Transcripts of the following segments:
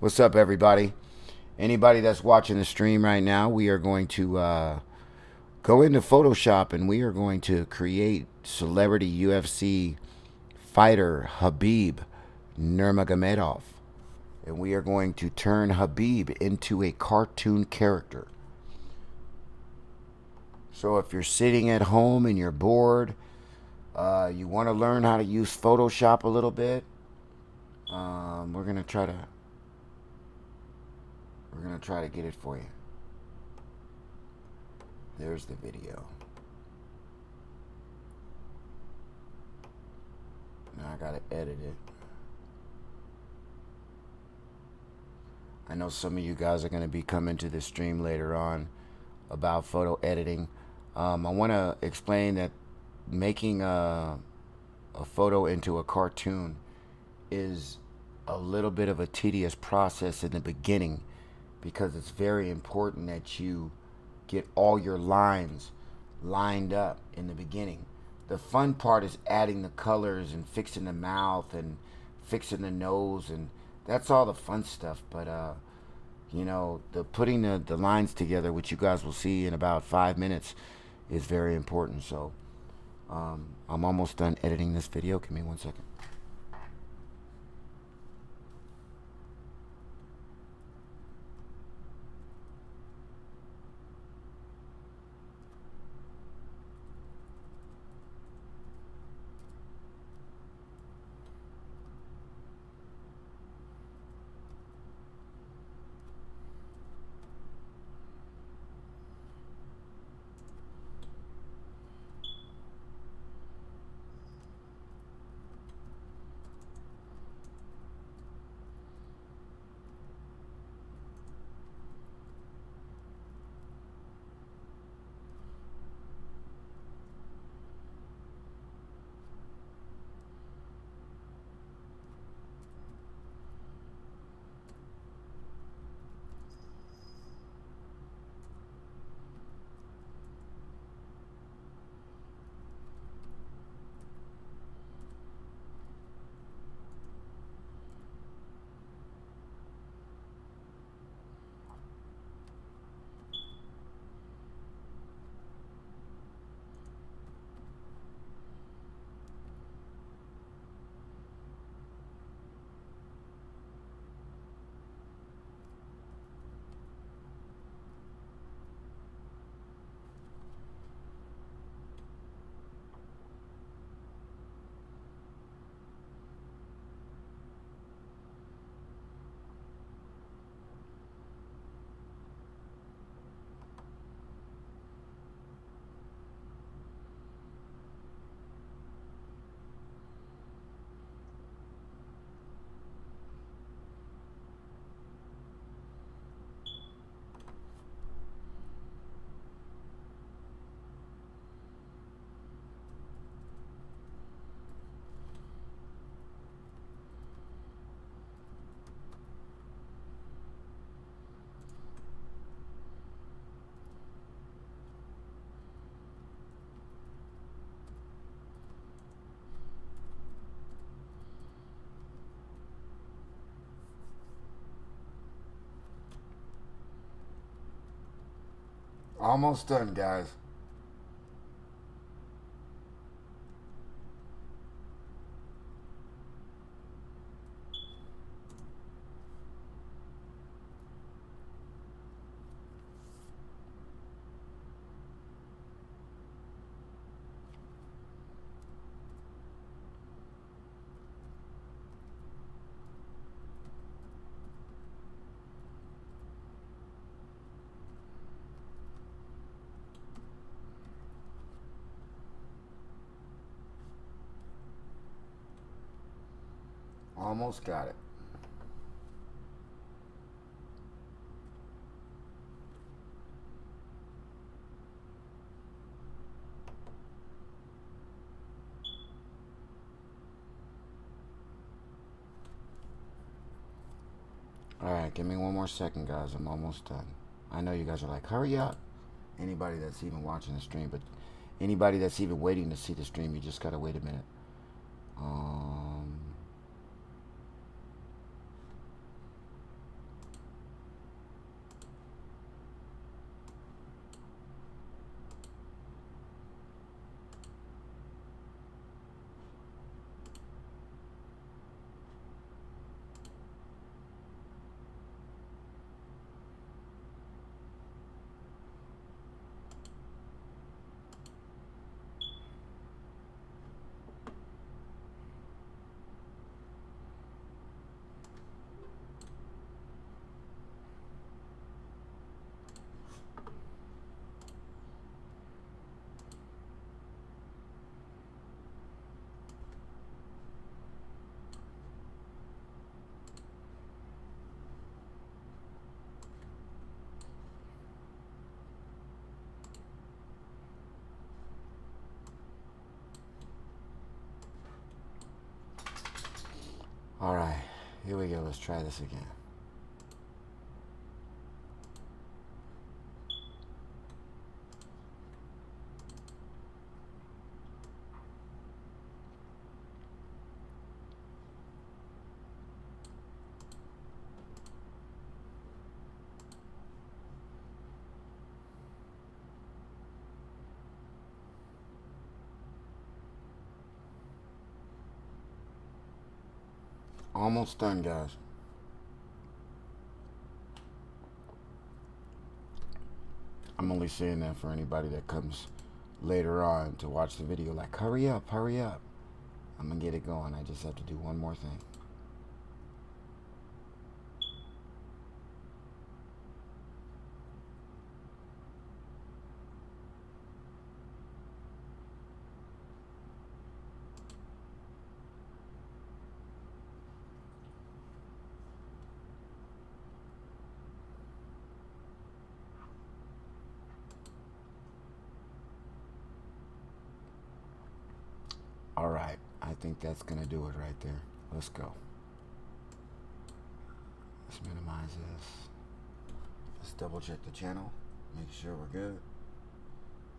What's up, everybody? Anybody that's watching the stream right now, we are going to go into Photoshop and we are going to create celebrity UFC fighter KHABIB Nurmagomedov. And we are going to turn KHABIB into a cartoon character. So if you're sitting at home and you're bored, you want to learn how to use Photoshop a little bit, we're gonna try to get it for you. There's the video. Now I gotta edit it. I know some of you guys are gonna be coming to the stream later on about photo editing. I want to explain that making a photo into a cartoon is a little bit of a tedious process in the beginning, because it's very important that you get all your lines lined up in the beginning. The fun part is adding the colors and fixing the mouth and fixing the nose, and that's all the fun stuff. But you know, the putting the lines together, which you guys will see in about 5 minutes, is very important. So I'm almost done editing this video. Give me 1 second. Almost done, guys. Almost got it. Alright, give me 1 more second, guys. I'm almost done. I know you guys are like, hurry up. Anybody that's even watching the stream, but anybody that's even waiting to see the stream, you just gotta wait a minute. Um, All right, here we go. Let's try this again. Almost done, guys. I'm only saying that for anybody that comes later on to watch the video. Like, hurry up, hurry up. I'm going to get it going. I just have to do one more thing. All right. I think that's going to do it right there. Let's go. Let's minimize this. Let's double check the channel. Make sure we're good.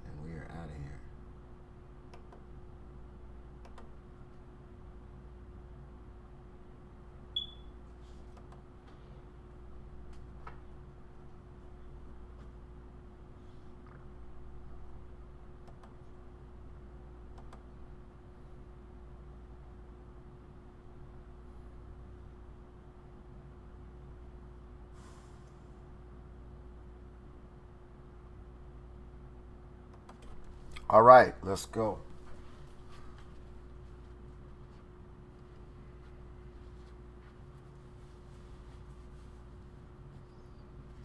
And we are out of here. All right, let's go.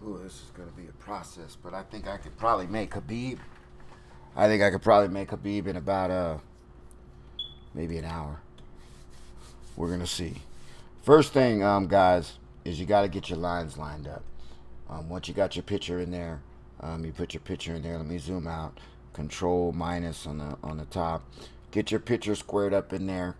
Ooh, this is going to be a process, but I think I could probably make KHABIB. I think I could probably make KHABIB in about maybe an hour. We're going to see. First thing, guys, is you got to get your lines lined up. Once you got your picture in there, you put your picture in there. Let me zoom out. Control minus on the top. Get your picture squared up in there.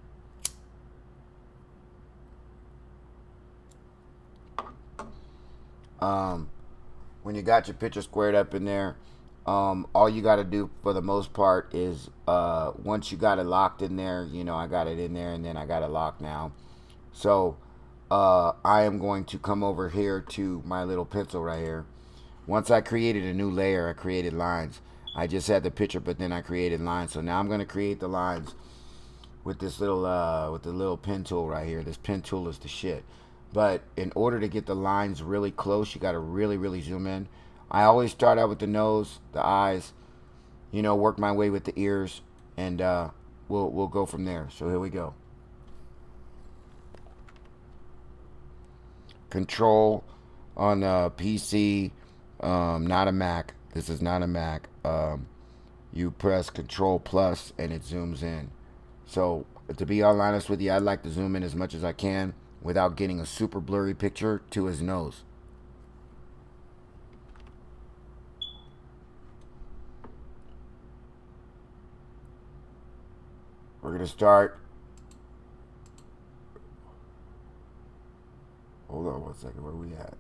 When you got your picture squared up in there, all you got to do for the most part is once you got it locked in there, you know, I got it in there and then I got it locked now. So I am going to come over here to my little pencil right here. Once I created a new layer, I created lines. I just had the picture, but then I created lines. So now I'm going to create the lines with this little with the little pen tool right here. This pen tool is the shit. But in order to get the lines really close, you got to really zoom in. I always start out with the nose, the eyes, you know, work my way with the ears, and we'll go from there. So here we go. Control on PC, not a Mac. This is not a Mac. You press Control plus and it zooms in. So to be all honest with you, I like to zoom in as much as I can without getting a super blurry picture to his nose. We're going to start. Hold on 1 second. Where are we at?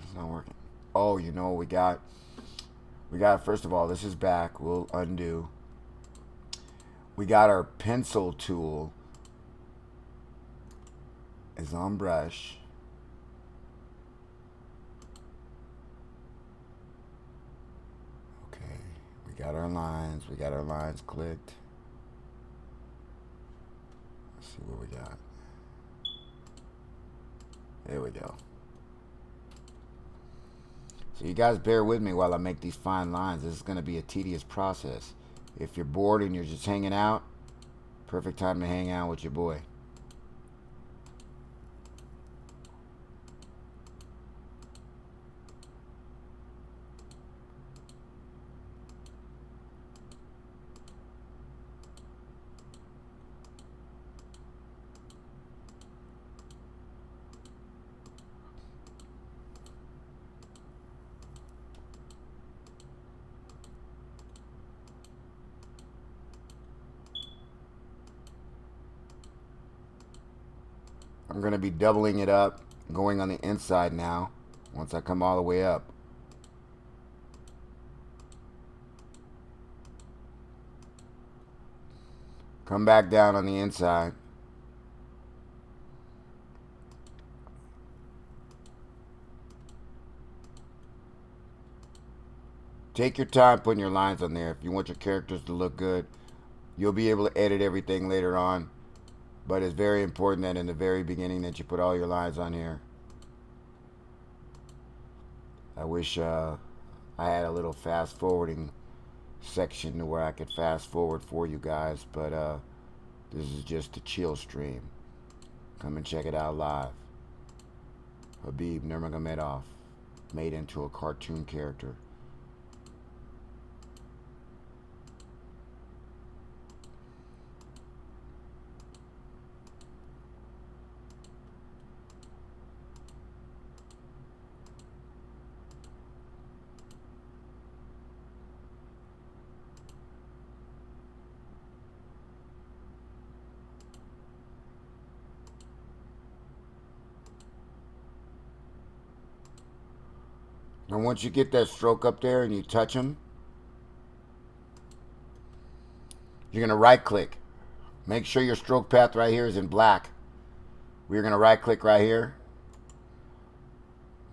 It's not working. Oh, you know what we got? We got, first of all, this is back. We'll undo. We got our pencil tool is on brush. Okay, we got our lines. We got our lines clicked. Let's see what we got. There we go. So you guys bear with me while I make these fine lines. This is going to be a tedious process. If you're bored and you're just hanging out, perfect time to hang out with your boy. I'm going to be doubling it up, going on the inside now, once I come all the way up. Come back down on the inside. Take your time putting your lines on there. If you want your characters to look good, you'll be able to edit everything later on. But it's very important that in the very beginning that you put all your lines on here. I wish I had a little fast forwarding section to where I could fast forward for you guys, but this is just a chill stream. Come and check it out live. KHABIB Nurmagomedov, made into a cartoon character. And once you get that stroke up there and you touch them, you're going to right click. Make sure your stroke path right here is in black. We're going to right click right here.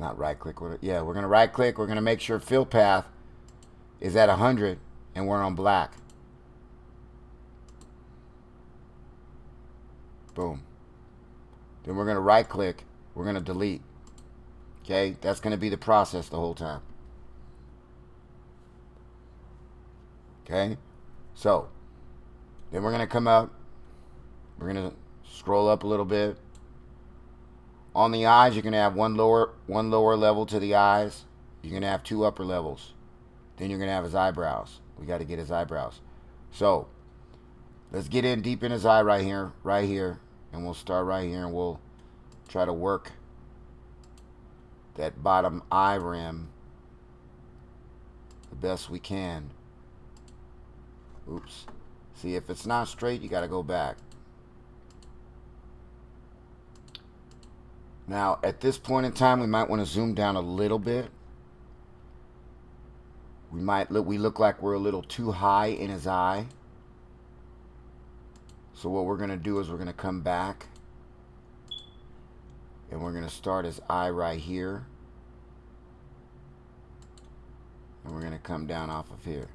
Not right click. Yeah, we're going to right click. We're going to make sure fill path is at 100 and we're on black. Boom. Then we're going to right click. We're going to delete. Okay, that's going to be the process the whole time. Okay, so then we're going to come up. We're going to scroll up a little bit. On the eyes, you're going to have one lower level to the eyes. You're going to have two upper levels. Then you're going to have his eyebrows. We got to get his eyebrows. So let's get in deep in his eye right here, and we'll start right here, and we'll try to work that bottom eye rim the best we can. Oops. See, if it's not straight, you got to go back. Now, at this point in time, we might want to zoom down a little bit. We look like we're a little too high in his eye. So what we're going to do is we're going to come back. And we're going to start his eye right here. And we're going to come down off of here.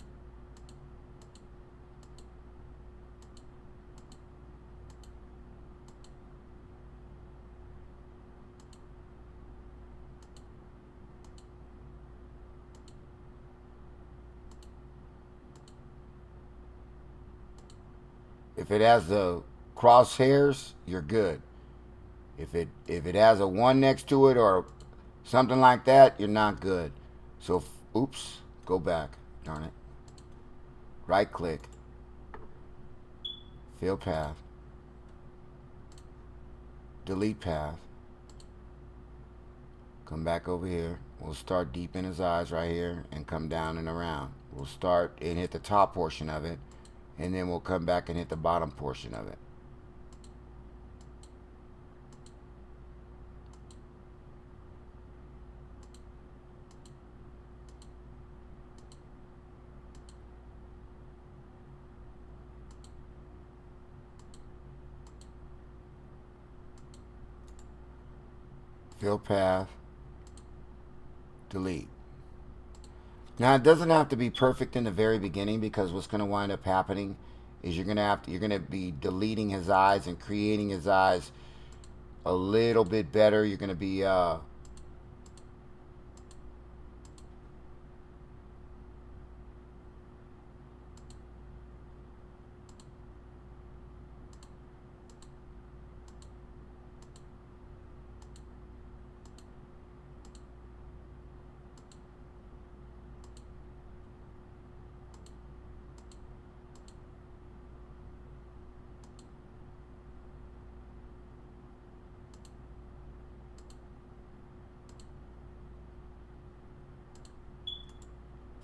If it has the crosshairs, you're good. If it has a 1 next to it or something like that, you're not good. So, oops, go back. Darn it. Right click. Fill path. Delete path. Come back over here. We'll start deep in his eyes right here and come down and around. We'll start and hit the top portion of it, and then we'll come back and hit the bottom portion of it. Fill path. Delete. Now, it doesn't have to be perfect in the very beginning, because what's going to wind up happening is you're going to be deleting his eyes and creating his eyes a little bit better. You're going to be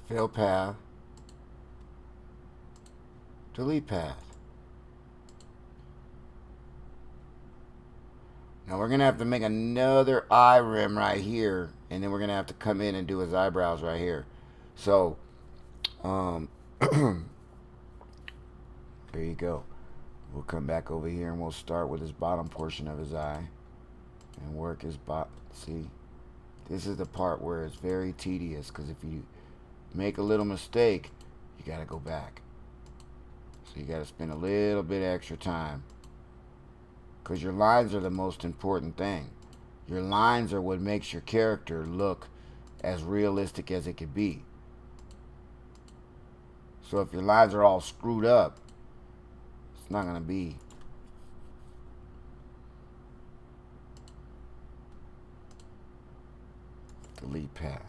fill path, delete path. Now we're going to have to make another eye rim right here. And then we're going to have to come in and do his eyebrows right here. So, there you go. We'll come back over here and we'll start with his bottom portion of his eye. And work his bottom. See? This is the part where it's very tedious. Because if you make a little mistake, you got to go back. So you got to spend a little bit extra time. Because your lines are the most important thing. Your lines are what makes your character look as realistic as it could be. So if your lines are all screwed up, it's not going to be. Delete path.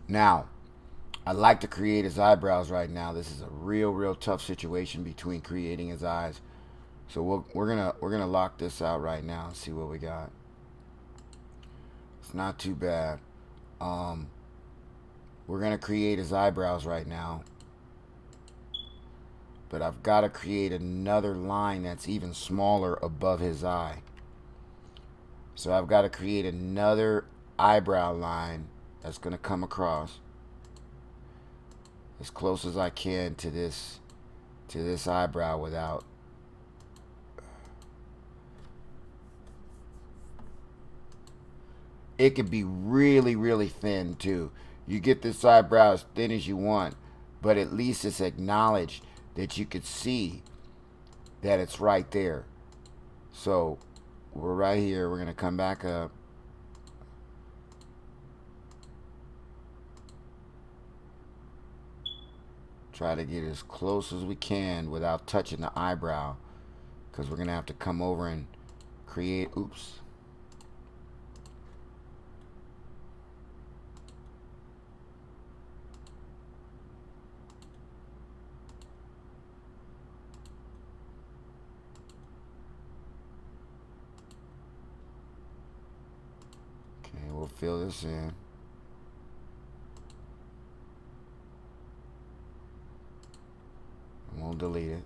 Now, I'd like to create his eyebrows right now. This is a real tough situation between creating his eyes. So we're gonna lock this out right now and see what we got. It's not too bad. We're gonna create his eyebrows right now. But I've got to create another line that's even smaller above his eye. So I've got to create another eyebrow line that's going to come across as close as I can to this eyebrow without. It could be really thin too. You get this eyebrow as thin as you want, but at least it's acknowledged that you could see that it's right there. So we're right here. We're going to come back up. Try to get as close as we can without touching the eyebrow, because we're going to have to come over and create, oops. Okay, we'll fill this in. We'll delete it.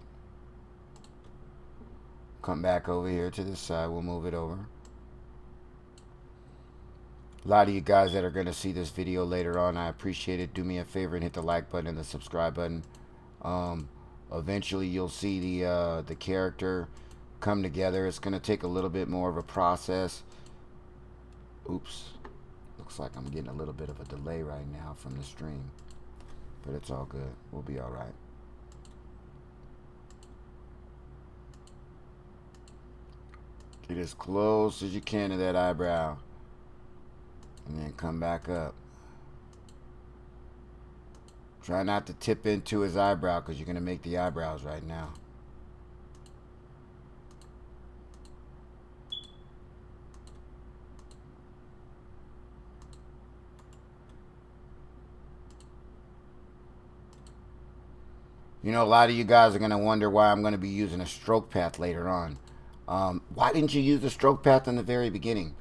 Come back over here to this side. We'll move it over. A lot of you guys that are going to see this video later on, I appreciate it. Do me a favor and hit the like button and the subscribe button. Eventually you'll see the character come together. It's going to take a little bit more of a process. Oops. Looks like I'm getting a little bit of a delay right now from the stream. But it's all good. We'll be all right. Get as close as you can to that eyebrow. And then come back up. Try not to tip into his eyebrow, because you're going to make the eyebrows right now. You know, a lot of you guys are going to wonder why I'm going to be using a stroke path later on. Why didn't you use the stroke path in the very beginning?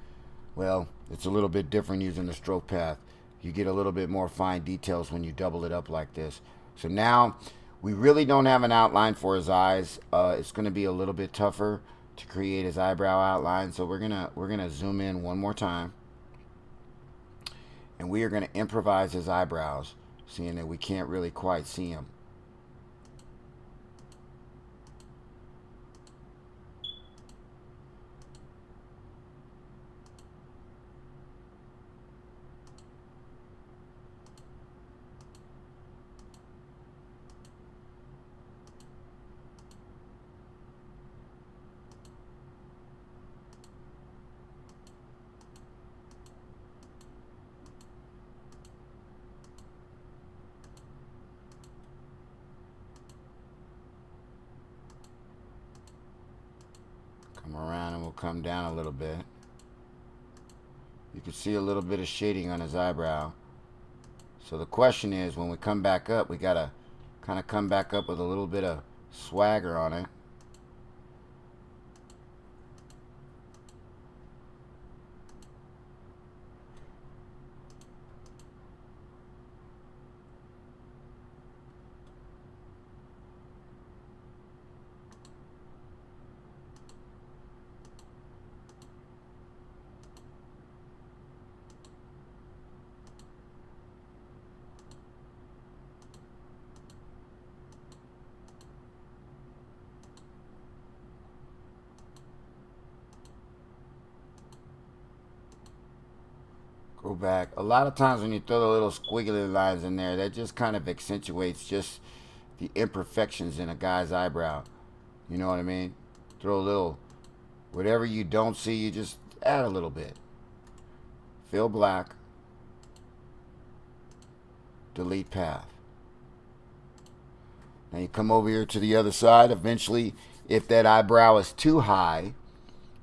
Well, it's a little bit different using the stroke path. You get a little bit more fine details when you double it up like this. So now we really don't have an outline for his eyes. It's going to be a little bit tougher to create his eyebrow outline. So we're gonna zoom in one more time, and we are going to improvise his eyebrows, seeing that we can't really quite see him. Come around and we'll come down a little bit. You can see a little bit of shading on his eyebrow. So the question is, when we come back up, we gotta kind of come back up with a little bit of swagger on it. go back. A lot of times when you throw the little squiggly lines in there, that just kind of accentuates just the imperfections in a guy's eyebrow. You know what I mean? Throw a little, whatever you don't see, you just add a little bit. Fill black. Delete path. Now you come over here to the other side. Eventually, if that eyebrow is too high,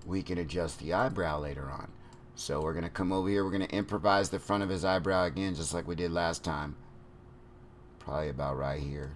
we can adjust the eyebrow later on. So we're going to come over here. We're going to improvise the front of his eyebrow again, just like we did last time. Probably about right here.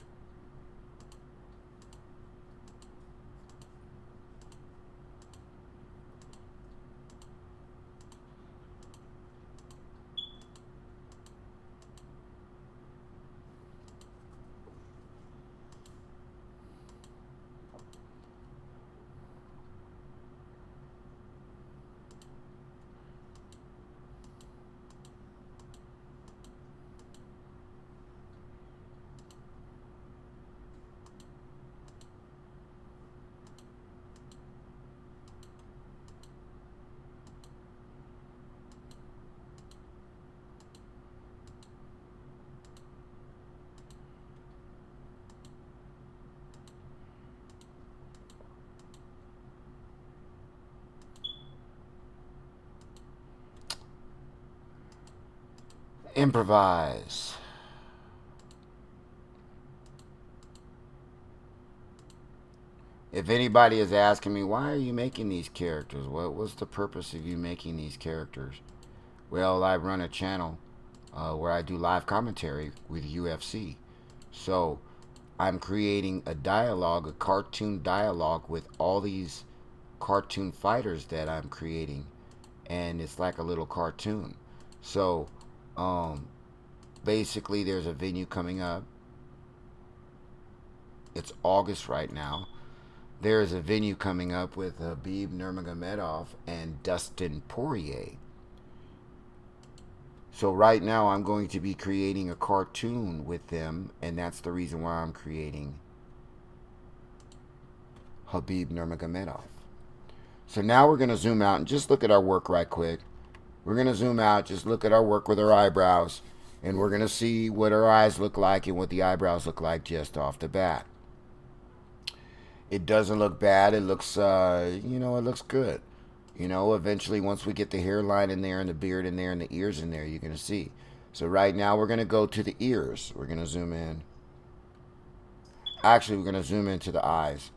Improvise. If anybody is asking me, why are you making these characters? What's the purpose of you making these characters? Well, I run a channel where I do live commentary with UFC. So I'm creating a dialogue, a cartoon dialogue with all these cartoon fighters that I'm creating. And it's like a little cartoon. So basically there's a venue coming up. It's August right now. There's a venue coming up with KHABIB Nurmagomedov and Dustin Poirier. So right now I'm going to be creating a cartoon with them, and that's the reason why I'm creating KHABIB Nurmagomedov. So now we're going to zoom out and just look at our work right quick. We're going to zoom out, just look at our work with our eyebrows, and we're going to see what our eyes look like and what the eyebrows look like just off the bat. It doesn't look bad. It looks, it looks good. Eventually once we get the hairline in there and the beard in there and the ears in there, you're going to see. So right now we're going to go to the ears. We're going to zoom in. Actually, we're going to zoom into the eyes.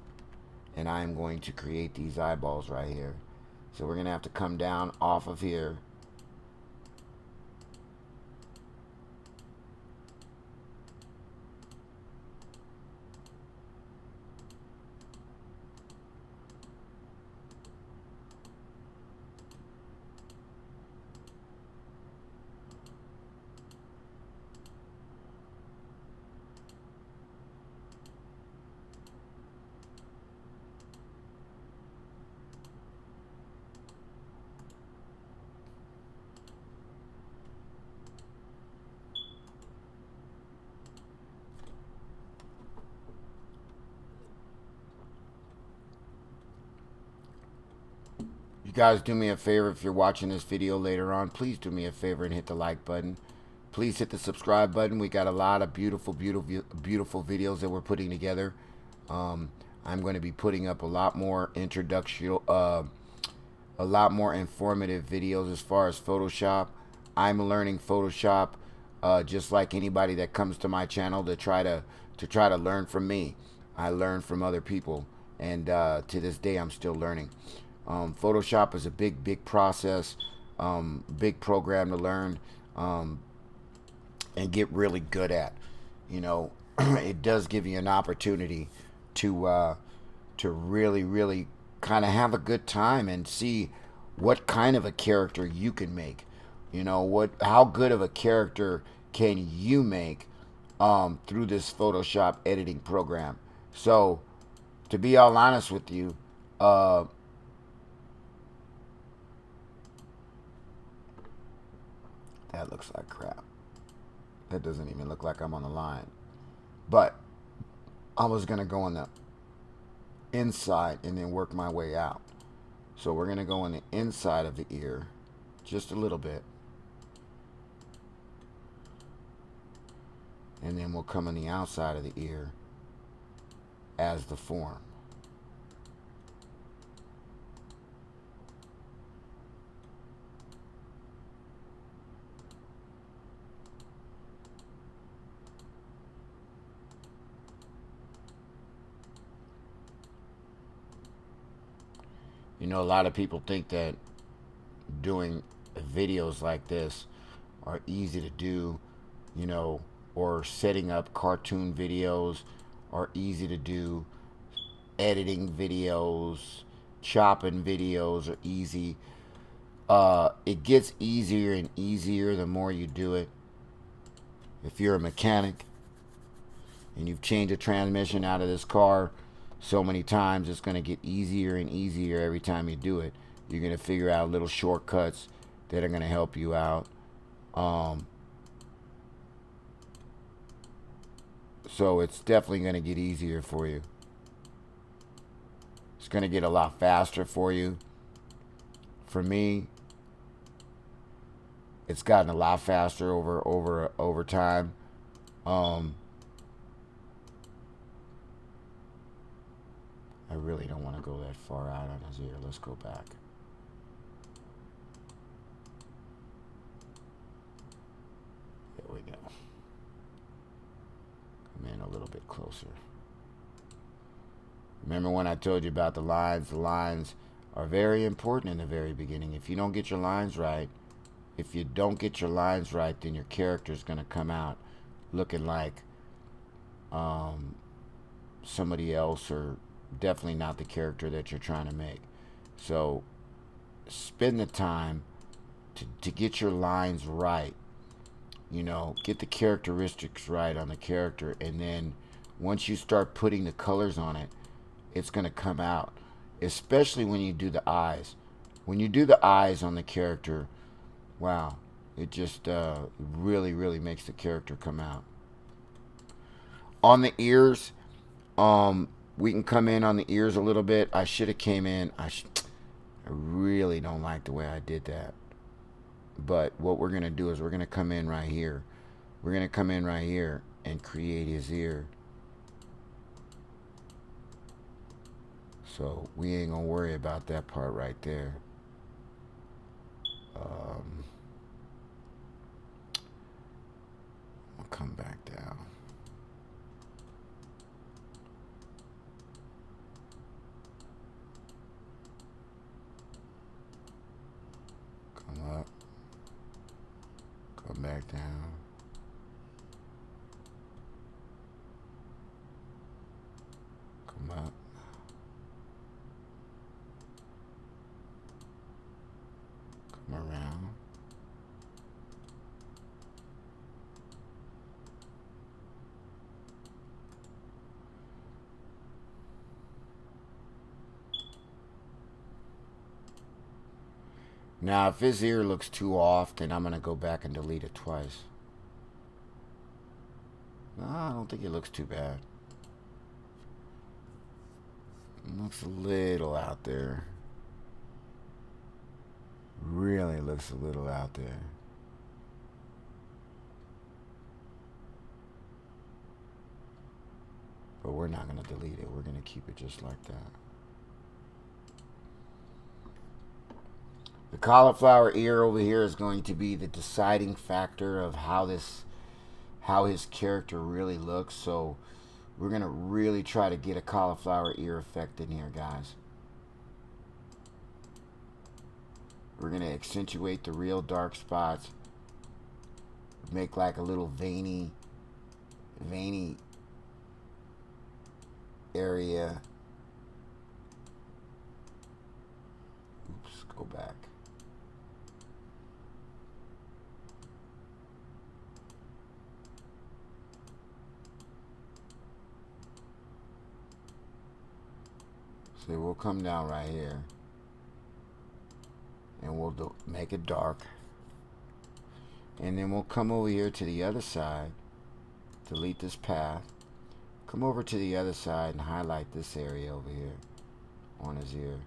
And I'm going to create these eyeballs right here. So we're going to have to come down off of here. You guys do me a favor, if you're watching this video later on, please do me a favor and hit the like button. Please hit the subscribe button. We got a lot of beautiful videos that we're putting together. I'm going to be putting up a lot more introduction, a lot more informative videos as far as Photoshop. I'm learning Photoshop just like anybody that comes to my channel to try to learn from me. I learn from other people, and to this day I'm still learning. Photoshop is a big process, big program to learn and get really good at. It does give you an opportunity to really kind of have a good time and see what kind of a character you can make. How good of a character can you make through this Photoshop editing program. So to be all honest with you, that looks like crap. That doesn't even look like I'm on the line. But I was going to go on the inside and then work my way out. So we're going to go on the inside of the ear just a little bit. and then we'll come on the outside of the ear as the form. You know, a lot of people think that doing videos like this are easy to do, you know, or setting up cartoon videos are easy to do, editing videos, chopping videos are easy. It gets easier and easier the more you do it. If you're a mechanic and you've changed a transmission out of this car so many times, it's going to get easier and easier every time you do it. You're going to figure out little shortcuts that are going to help you out. So it's definitely going to get easier for you. It's going to get a lot faster for you. For me, it's gotten a lot faster over time. I really don't want to go that far out on his ear. Let's go back. There we go. Come in a little bit closer. Remember when I told you about the lines? The lines are very important in the very beginning. If you don't get your lines right, then your character is going to come out looking like somebody else, or definitely not the character that you're trying to make. So spend the time to get your lines right. You know, get the characteristics right on the character, and then once you start putting the colors on it, it's going to come out. Especially when you do the eyes. When you do the eyes on the character, wow, it just really, really makes the character come out. On the ears, we can come in on the ears a little bit. I should have came in. I really don't like the way I did that. But what we're going to do is we're going to come in right here. We're going to come in right here and create his ear. So we ain't going to worry about that part right there. I'll come back down. Come up. Come back down. Come up. Come around. Now, if his ear looks too off, then I'm going to go back and delete it twice. No, I don't think it looks too bad. It looks a little out there. Really looks a little out there. But we're not going to delete it. We're going to keep it just like that. The cauliflower ear over here is going to be the deciding factor of how his character really looks. So we're going to really try to get a cauliflower ear effect in here, guys. We're going to accentuate the real dark spots. Make like a little veiny area. Oops, go back. So we'll come down right here. And we'll make it dark. And then we'll come over here to the other side. Delete this path. Come over to the other side and highlight this area over here on his ear.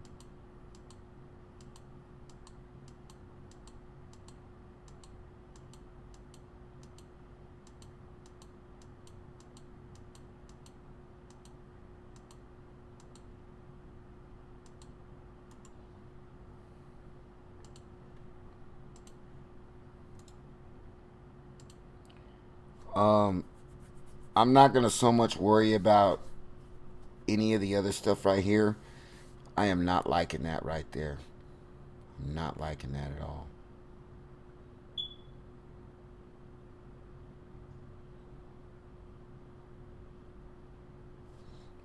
Um, I'm not gonna so much worry about any of the other stuff right here. I am not liking that right there. I'm not liking that at all.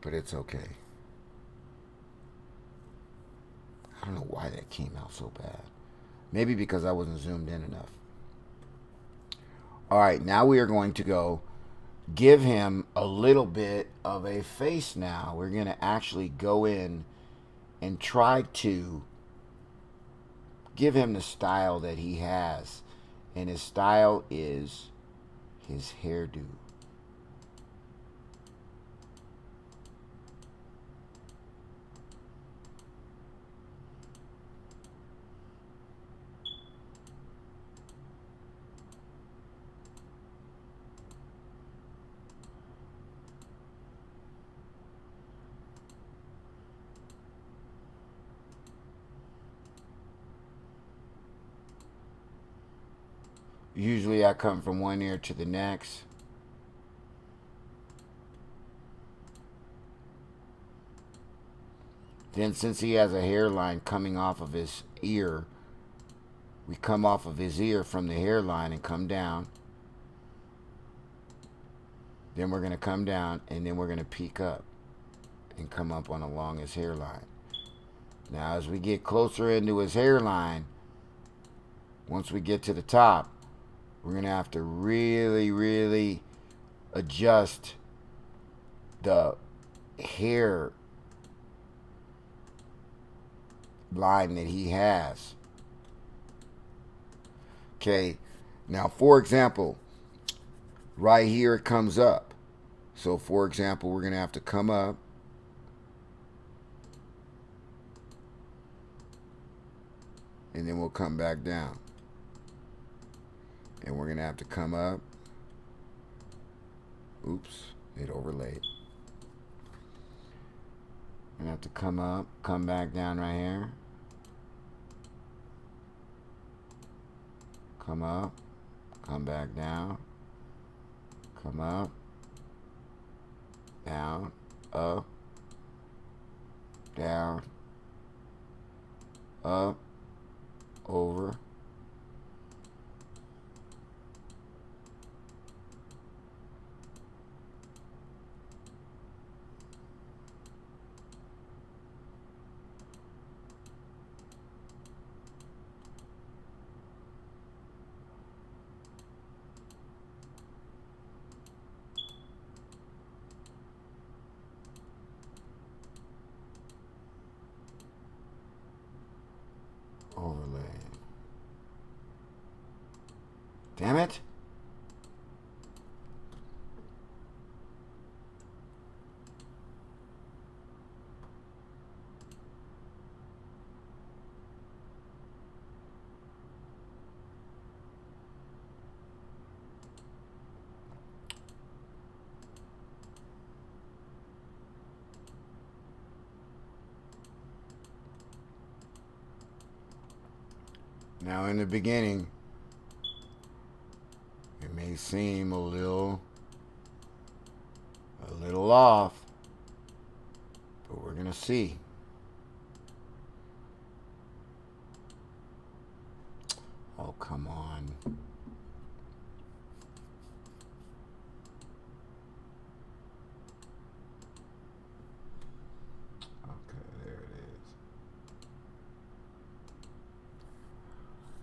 But it's okay. I don't know why that came out so bad. Maybe because I wasn't zoomed in enough. All right, now we are going to go give him a little bit of a face now. We're going to actually go in and try to give him the style that he has. And his style is his hairdo. Usually I come from one ear to the next. Then since he has a hairline coming off of his ear, we come off of his ear from the hairline and come down. Then we're going to come down and then we're going to peek up and come up on along his hairline. Now as we get closer into his hairline, once we get to the top, we're going to have to really adjust the hair line that he has. Okay, now for example, right here it comes up. So for example, we're going to have to come up and then we'll come back down. And we're going to have to come up. Oops, it overlaid. We're going to have to come up, come back down right here. Come up, come back down. Come up, down, up, down, up, over. Overlay. Damn it. Now in the beginning, it may seem a little off, but we're gonna see. Oh, come on. Okay, there it is.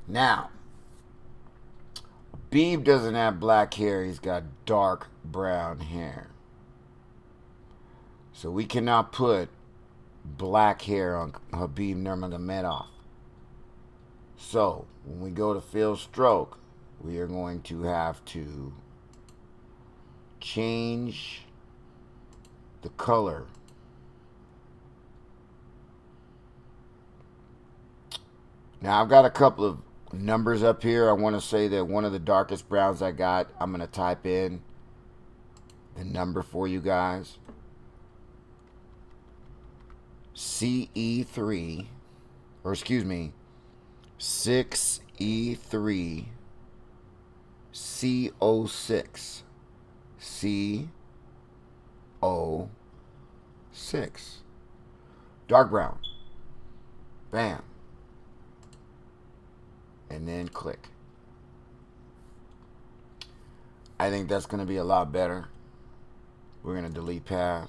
Now, Beeb doesn't have black hair. He's got dark brown hair. So we cannot put black hair on Khabib Nurmagomedov. So when we go to fill stroke, we are going to have to change the color. Now I've got a couple of numbers up here. I want to say that one of the darkest browns I got, I'm going to type in the number for you guys. CE3, or excuse me, 6E3 CO6. CO6. Dark brown. Bam. And then click. I think that's going to be a lot better. We're going to delete path.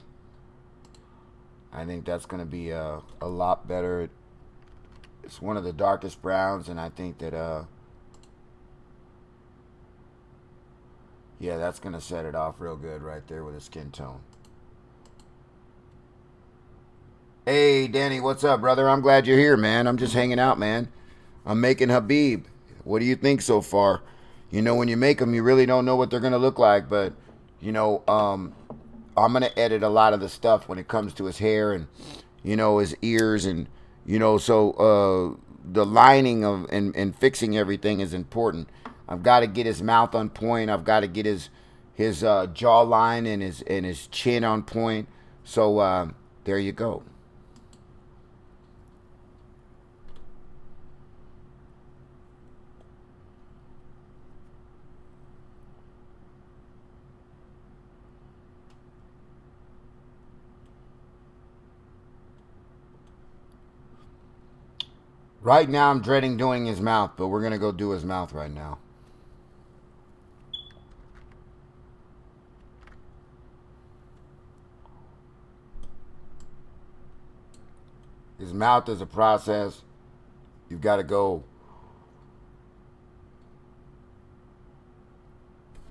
I think that's going to be a lot better. It's one of the darkest browns, and I think that, yeah, that's going to set it off real good right there with a skin tone. Hey, Danny, what's up, brother? I'm glad you're here, man. I'm just hanging out, man. I'm making Habib. What do you think so far? You know, when you make them, you really don't know what they're going to look like, but, you know, I'm going to edit a lot of the stuff when it comes to his hair and, you know, his ears and, you know, so the lining of and fixing everything is important. I've got to get his mouth on point. I've got to get his jawline and his chin on point. So there you go. Right now, I'm dreading doing his mouth, but we're going to go do his mouth right now. His mouth is a process. You've got to go.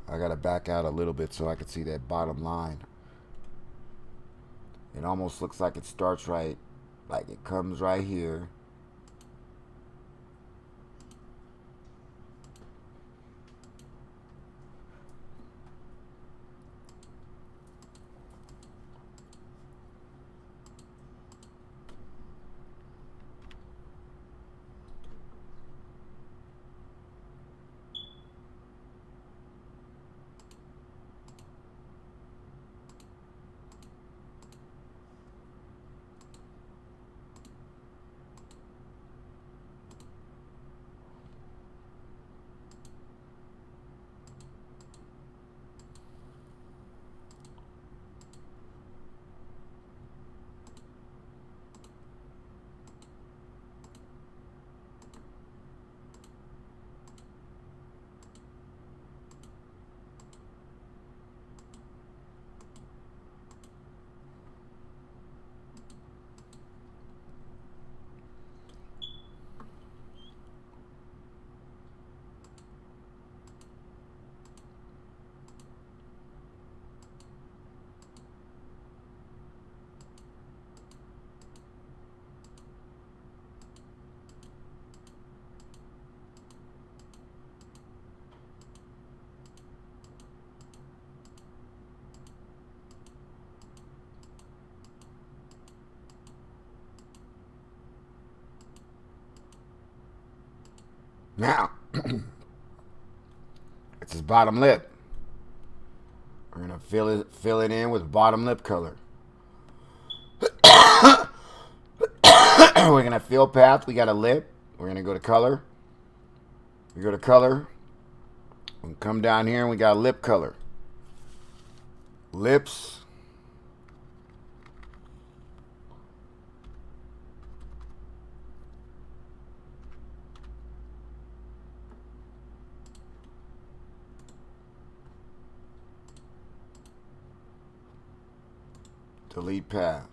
I got to back out a little bit so I can see that bottom line. It almost looks like it starts right, like it comes right here. Now, it's his bottom lip. We're going to fill it in with bottom lip color. We're going to fill path. We got a lip. We're going to go to color. We go to color. We come down here and we got lip color. Lips. Delete path.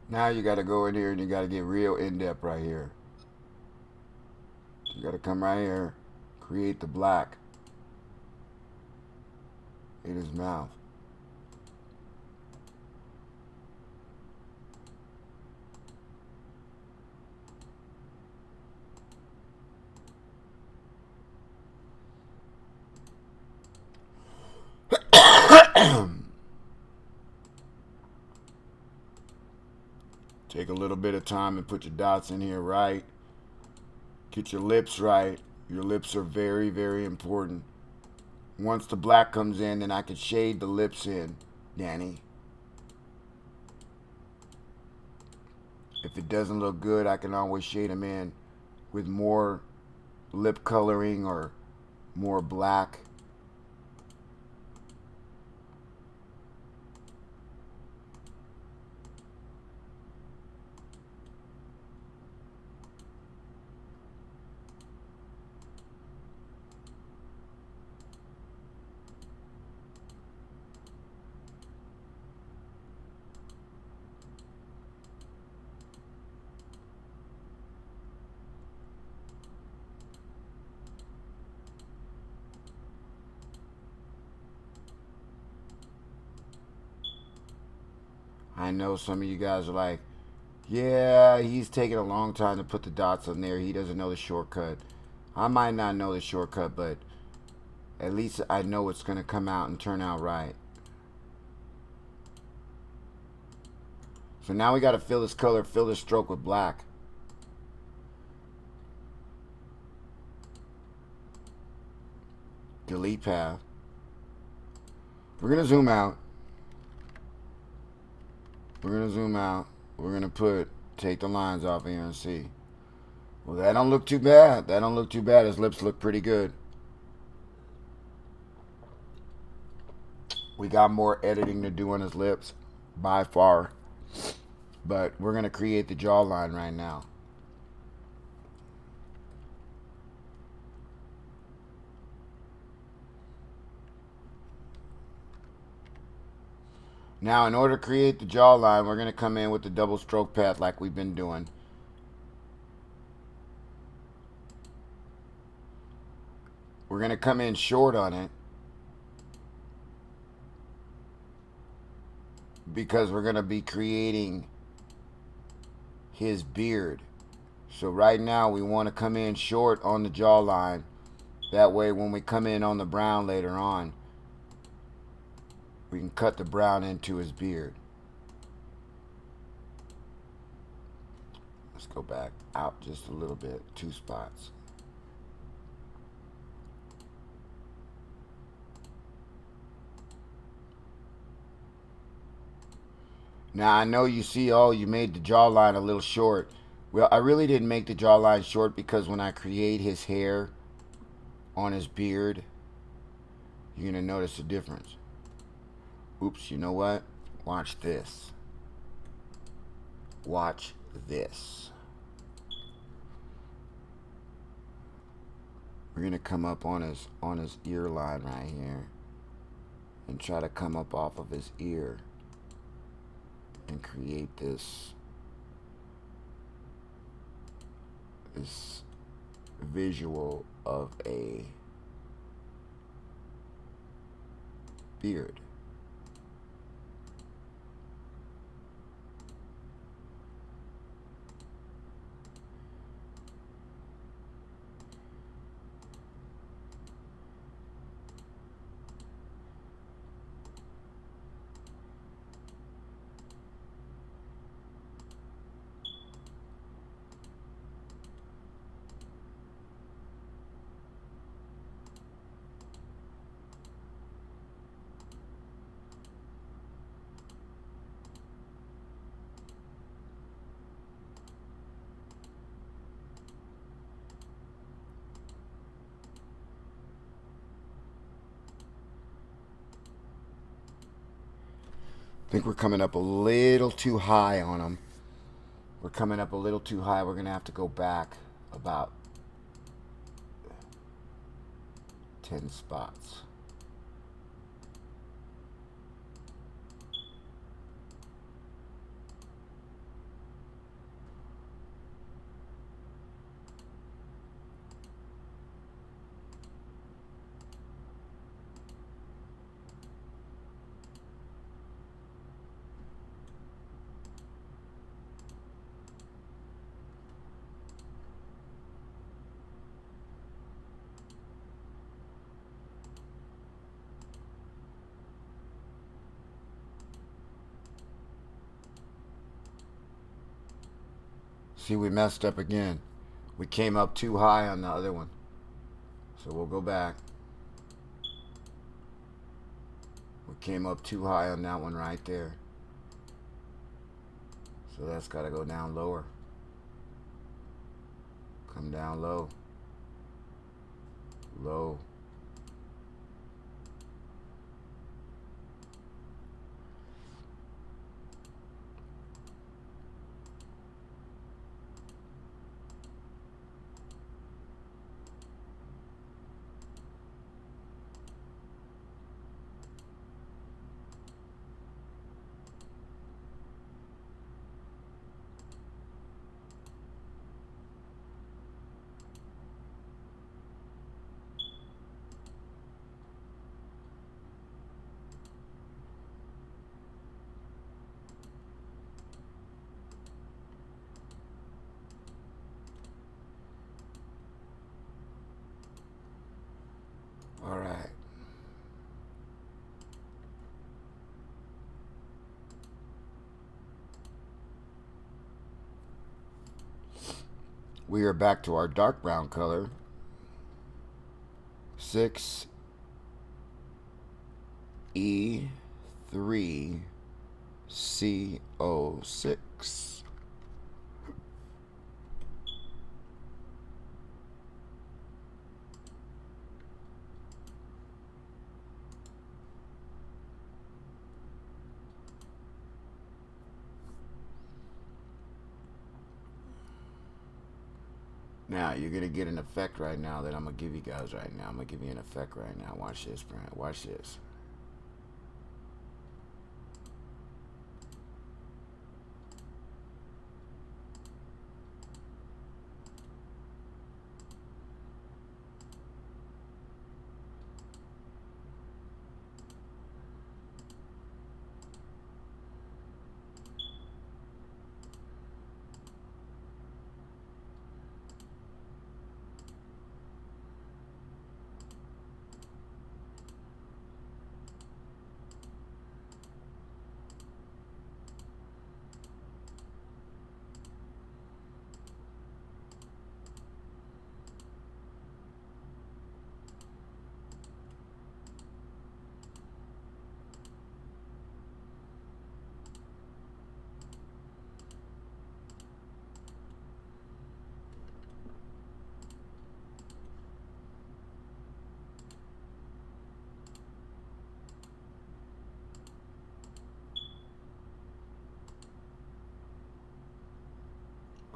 Now you got to go in here and you got to get real in-depth right here. You got to come right here, create the black in his mouth. Take a little bit of time and put your dots in here right. Get your lips right. Your lips are very, very important. Once the black comes in, then I can shade the lips in, Danny. If it doesn't look good, I can always shade them in with more lip coloring or more black. I know some of you guys are like, yeah, he's taking a long time to put the dots on there. He doesn't know the shortcut. I might not know the shortcut, but at least I know it's going to come out and turn out right. So now we got to fill this color, fill this stroke with black. Delete path. We're going to zoom out. We're going to zoom out. We're going to take the lines off here and see. Well, that don't look too bad. That don't look too bad. His lips look pretty good. We got more editing to do on his lips, by far. But we're going to create the jawline right now. Now, in order to create the jawline, we're going to come in with the double stroke path like we've been doing. We're going to come in short on it because we're going to be creating his beard. So right now we want to come in short on the jawline. That way when we come in on the brown later on, we can cut the brown into his beard. Let's go back out just a little bit, 2 spots. Now I know you see, oh, you made the jawline a little short. Well, I really didn't make the jawline short because when I create his hair on his beard, you're going to notice a difference. Oops, you know what? Watch this. Watch this. We're going to come up on his ear line right here and try to come up off of his ear and create this visual of a beard. I think we're coming up a little too high on him. We're coming up a little too high. We're going to have to go back about 10 spots. See, we messed up again. We came up too high on the other one. So we'll go back. We came up too high on that one right there. So that's got to go down lower. Come down low. Low. All right. We are back to our dark brown color. 6E3CO6. Now, you're going to get an effect right now that I'm going to give you guys right now. I'm going to give you an effect right now. Watch this, Brent. Watch this.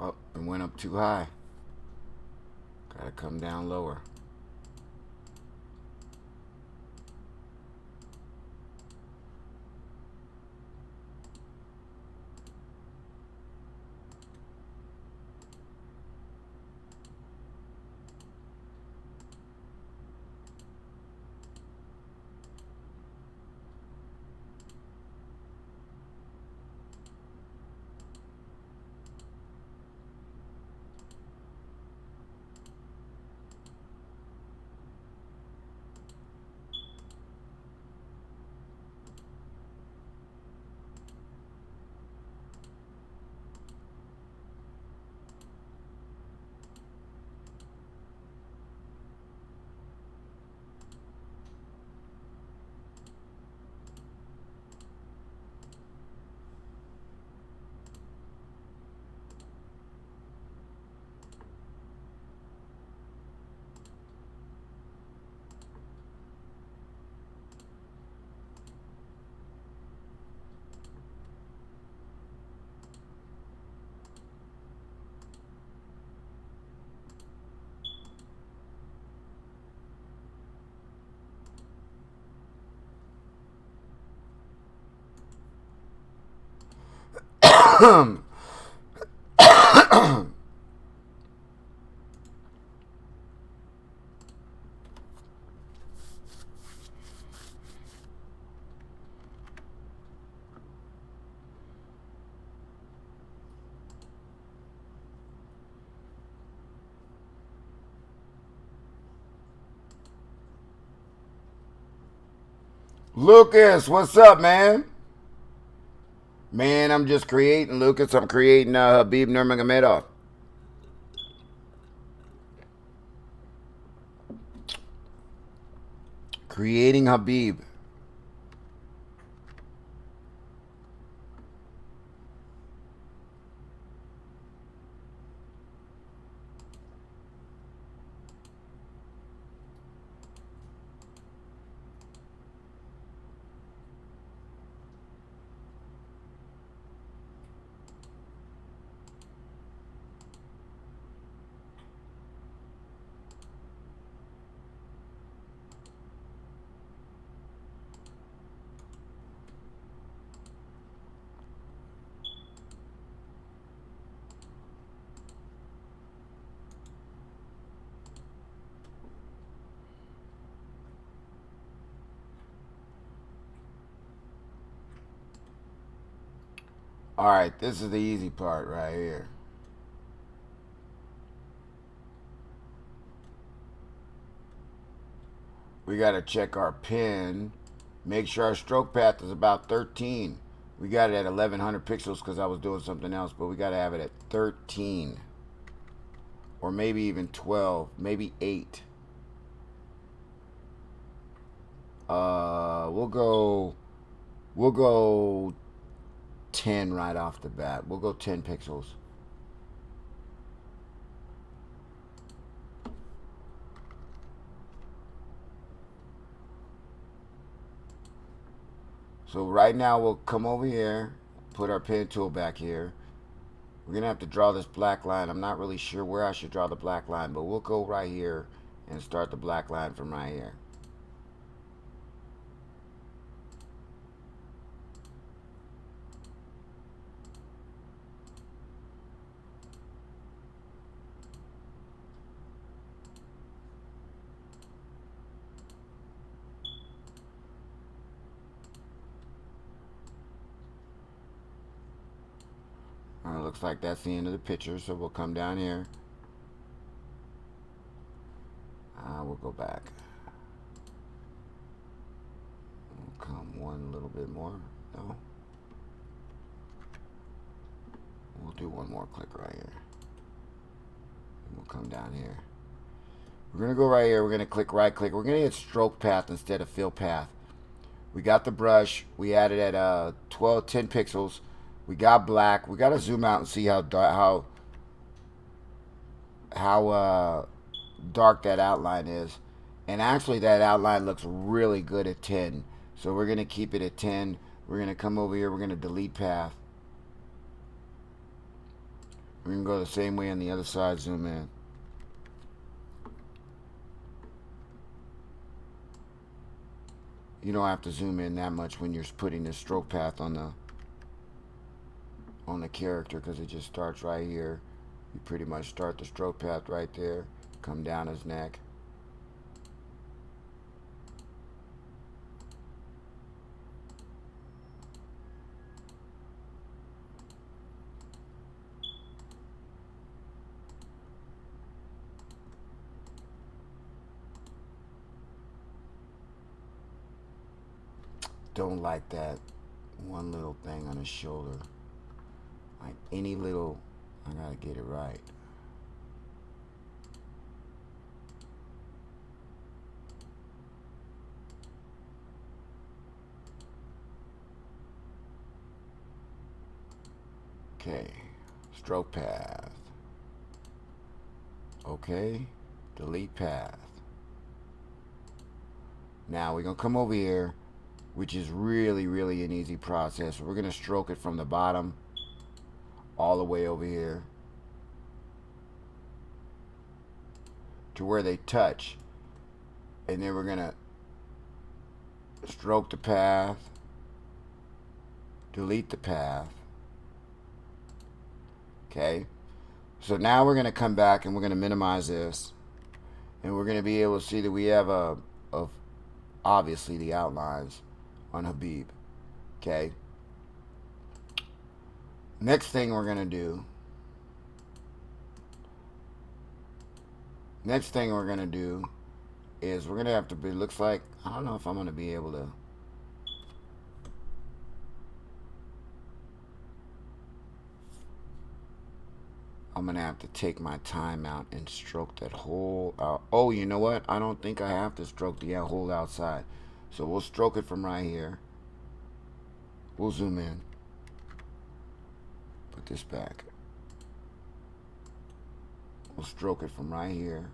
Oh, it went up too high. Gotta come down lower. Lucas, what's up, man? Man, I'm just creating, Lucas. I'm creating KHABIB NURMAGAMEDOV. Creating Habib. All right, this is the easy part right here. We got to check our pin. Make sure our stroke path is about 13. We got it at 1100 pixels because I was doing something else, but we got to have it at 13. Or maybe even 12, maybe 8. We'll go 10 right off the bat. We'll go 10 pixels. So right now we'll come over here, put our pen tool back here. We're going to have to draw this black line. I'm not really sure where I should draw the black line, but we'll go right here and start the black line from right here. Looks like that's the end of the picture, so we'll come down here. We'll go back. We'll come one little bit more. No. We'll do one more click right here. And we'll come down here. We're going to go right here. We're going to click right click. We're going to hit stroke path instead of fill path. We got the brush. We added at 10 pixels. We got black. We got to zoom out and see how dark that outline is. And actually that outline looks really good at 10. So we're going to keep it at 10. We're going to come over here. We're going to delete path. We're going to go the same way on the other side. Zoom in. You don't have to zoom in that much when you're putting this stroke path on the character, because it just starts right here. You pretty much start the stroke path right there, come down his neck. Don't like that one little thing on his shoulder. Like any little, I gotta get it right. Okay, stroke path. Okay, delete path. Now we're gonna come over here, which is really an easy process. We're gonna stroke it from the bottom all the way over here to where they touch, and then we're gonna stroke the path, delete the path. Okay, so now we're gonna come back and we're gonna minimize this, and we're gonna be able to see that we have obviously the outlines on Habib. Okay, next thing we're gonna do is we're gonna have to be, looks like, I don't know if I'm gonna be able to, I'm going to have to take my time out and stroke that whole out. Oh, you know what? I don't think I have to stroke the whole outside. So we'll stroke it from right here. We'll zoom in. Put this back. We'll stroke it from right here.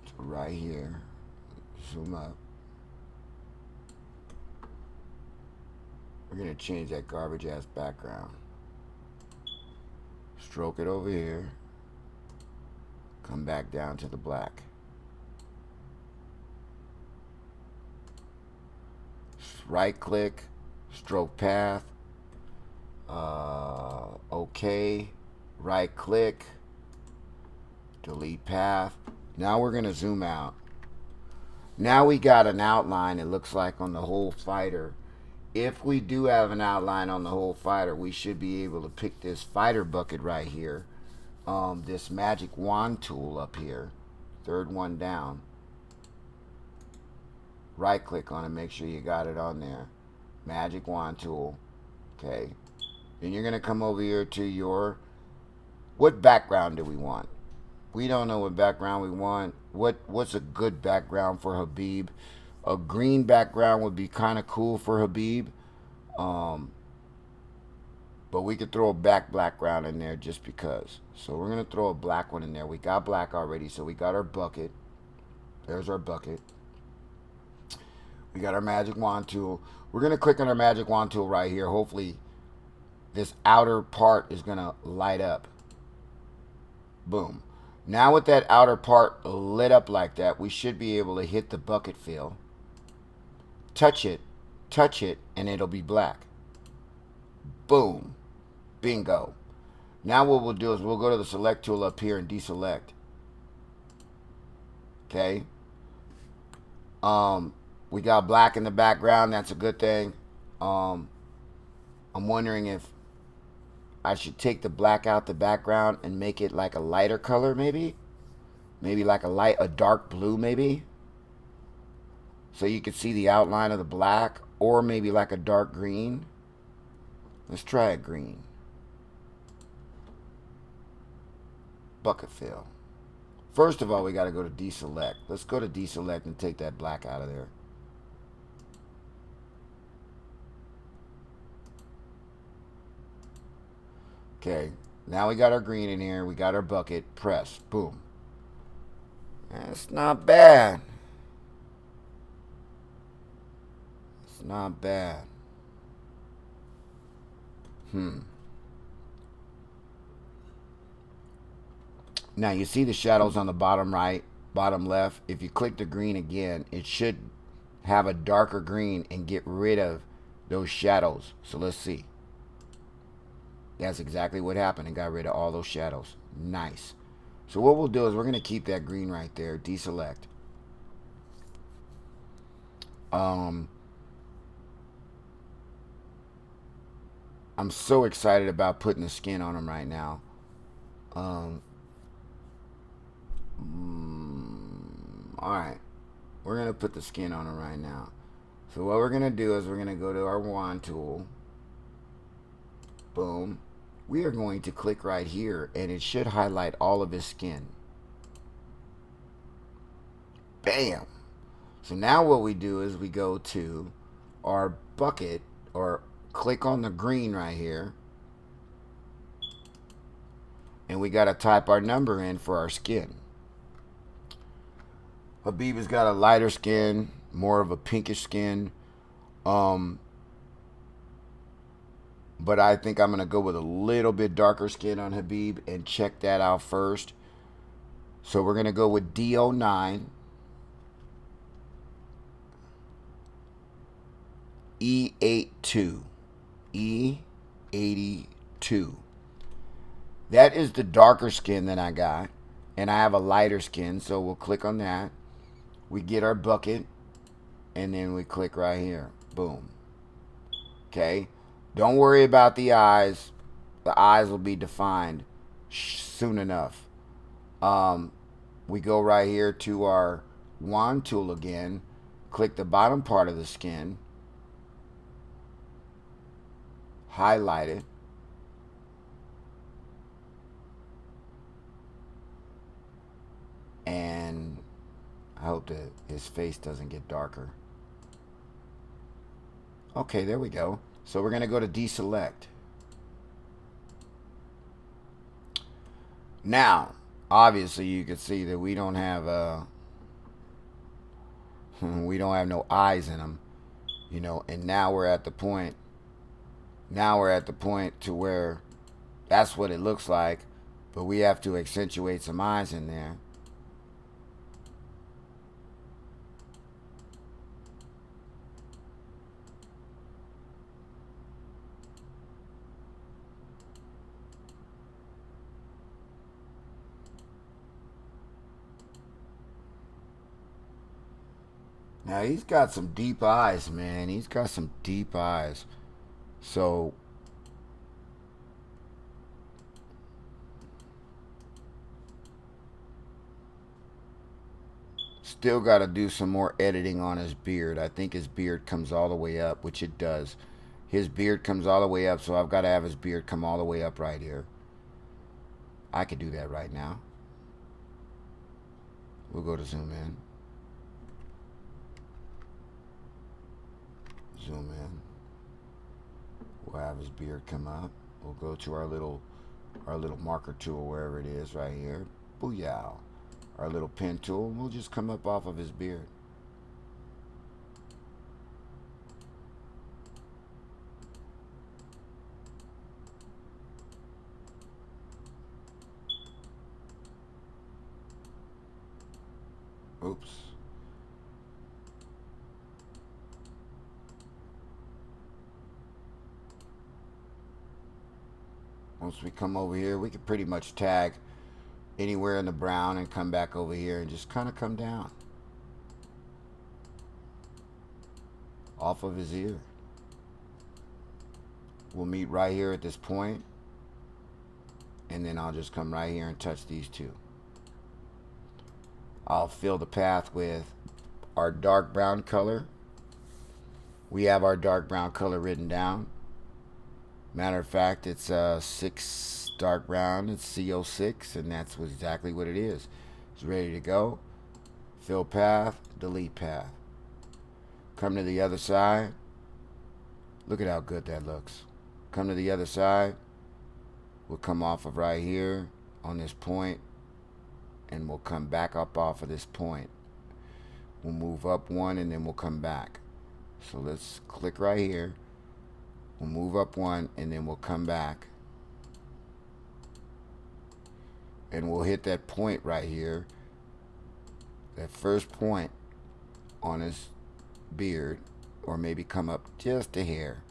To right here. Zoom up. We're going to change that garbage ass background. Stroke it over here. Come back down to the black. Right click, stroke path. OK. Right click, delete path. Now we're going to zoom out. Now we got an outline, it looks like, on the whole fighter. If we do have an outline on the whole fighter, we should be able to pick this fighter bucket right here. This magic wand tool up here. Third one down. Right click on it, make sure you got it on there. Magic wand tool. Okay. Then you're going to come over here to your... What background do we want? We don't know what background we want. What's a good background for KHABIB? A green background would be kind of cool for KHABIB. But we could throw a background in there just because. So we're going to throw a black one in there. We got black already, so we got our bucket. There's our bucket. We got our magic wand tool. We're going to click on our magic wand tool right here. Hopefully this outer part is going to light up. Boom. Now with that outer part lit up like that, we should be able to hit the bucket fill. Touch it, and it'll be black. Boom. Bingo. Now what we'll do is we'll go to the select tool up here and deselect. Okay. We got black in the background. That's a good thing. I'm wondering if I should take the black out the background and make it like a lighter color, maybe? Maybe like a dark blue, maybe? So you can see the outline of the black, or maybe like a dark green. Let's try a green. Bucket fill. First of all, we got to go to deselect. Let's go to deselect and take that black out of there. Okay, now we got our green in here. We got our bucket. Press. Boom. That's not bad. It's not bad. Now you see the shadows on the bottom right, bottom left. If you click the green again, it should have a darker green and get rid of those shadows. So let's see. That's exactly what happened. It got rid of all those shadows. Nice. So what we'll do is we're going to keep that green right there. Deselect. I'm so excited about putting the skin on him right now. Alright. We're going to put the skin on him right now. So what we're going to do is we're going to go to our wand tool. Boom. We are going to click right here, and it should highlight all of his skin. Bam! So now what we do is we go to our bucket, or click on the green right here, and we got to type our number in for our skin. KHABIB has got a lighter skin, more of a pinkish skin. But I think I'm going to go with a little bit darker skin on KHABIB and check that out first. So we're going to go with D09. E82. E82. That is the darker skin that I got. And I have a lighter skin, so we'll click on that. We get our bucket, and then we click right here. Boom. Okay. Don't worry about the eyes. The eyes will be defined soon enough. We go right here to our wand tool again. Click the bottom part of the skin. highlight it. And I hope that his face doesn't get darker. Okay, there we go. So we're going to go to deselect. Now, obviously you can see that we don't have no eyes in them, you know, and now we're at the point to where that's what it looks like, but we have to accentuate some eyes in there. Now he's got some deep eyes, man. He's got some deep eyes. So still got to do some more editing on his beard. I think his beard comes all the way up, which it does. His beard comes all the way up, so I've got to have his beard come all the way up right here. I could do that right now. We'll go to zoom in. Zoom in. We'll have his beard come up. We'll go to our little marker tool, wherever it is, right here. Booyah. Our little pen tool. We'll just come up off of his beard. Oops. Once we come over here, we can pretty much tag anywhere in the brown and come back over here and just kind of come down off of his ear. We'll meet right here at this point, and then I'll just come right here and touch these two. I'll fill the path with our dark brown color. We have our dark brown color written down. Matter of fact, it's 6 dark brown. It's CO6, and that's exactly what it is. It's ready to go. Fill path, delete path. Come to the other side. Look at how good that looks. Come to the other side. We'll come off of right here on this point, and we'll come back up off of this point. We'll move up one, and then we'll come back. So let's click right here. We'll move up one, and then we'll come back. And we'll hit that point right here. That first point on his beard, or maybe come up just a hair.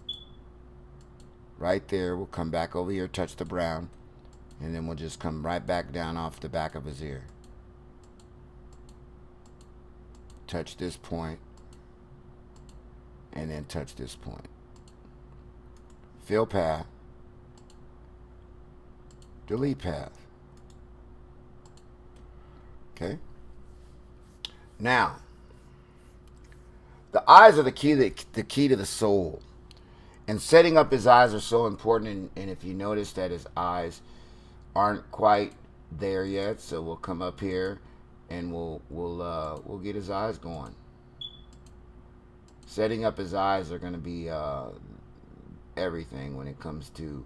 Right there, we'll come back over here, touch the brown, and then we'll just come right back down off the back of his ear. Touch this point, and then touch this point. Fill path, delete path. Okay. Now, the eyes are the key to the soul, and setting up his eyes are so important. And if you notice that his eyes aren't quite there yet, so we'll come up here and we'll get his eyes going. Setting up his eyes are going to be everything when it comes to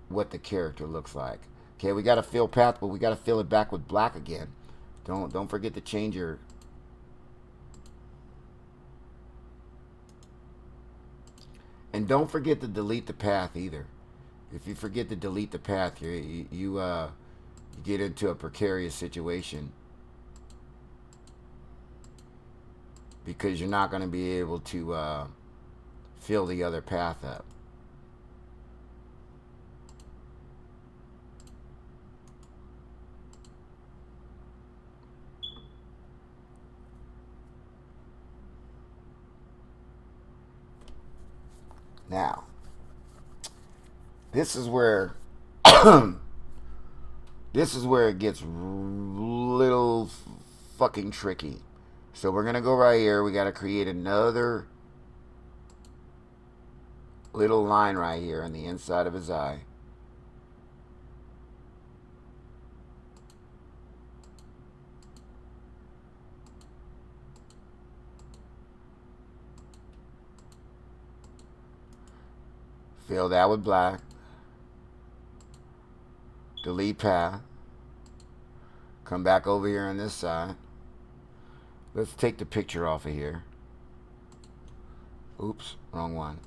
what the character looks like. Okay, we got to fill path, but we got to fill it back with black again. Don't forget to change your and don't forget to delete the path either. If you forget to delete the path, you get into a precarious situation, because you're not going to be able to fill the other path up. Now, this is where it gets little fucking tricky. So we're gonna go right here. We gotta create another little line right here on the inside of his eye. Fill that with black. Delete path. Come back over here on this side. Let's take the picture off of here. Oops, wrong one.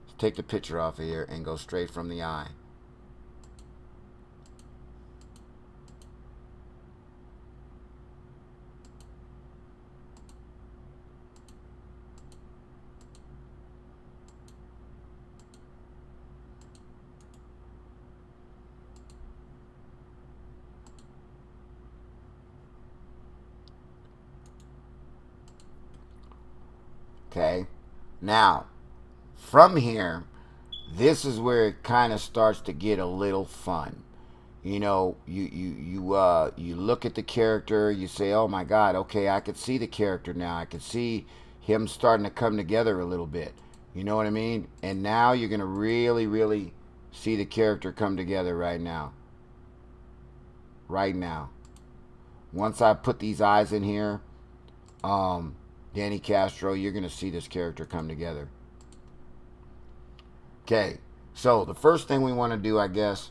Let's take the picture off of here and go straight from the eye. Okay, now from here, this is where it kind of starts to get a little fun. You know, you look at the character, you say, "Oh my God, okay, I could see the character now. I could see him starting to come together a little bit." You know what I mean? And now you're gonna really, really see the character come together right now. Right now. Once I put these eyes in here, Danny Castro, you're gonna see this character come together. Okay, so the first thing we want to do, I guess,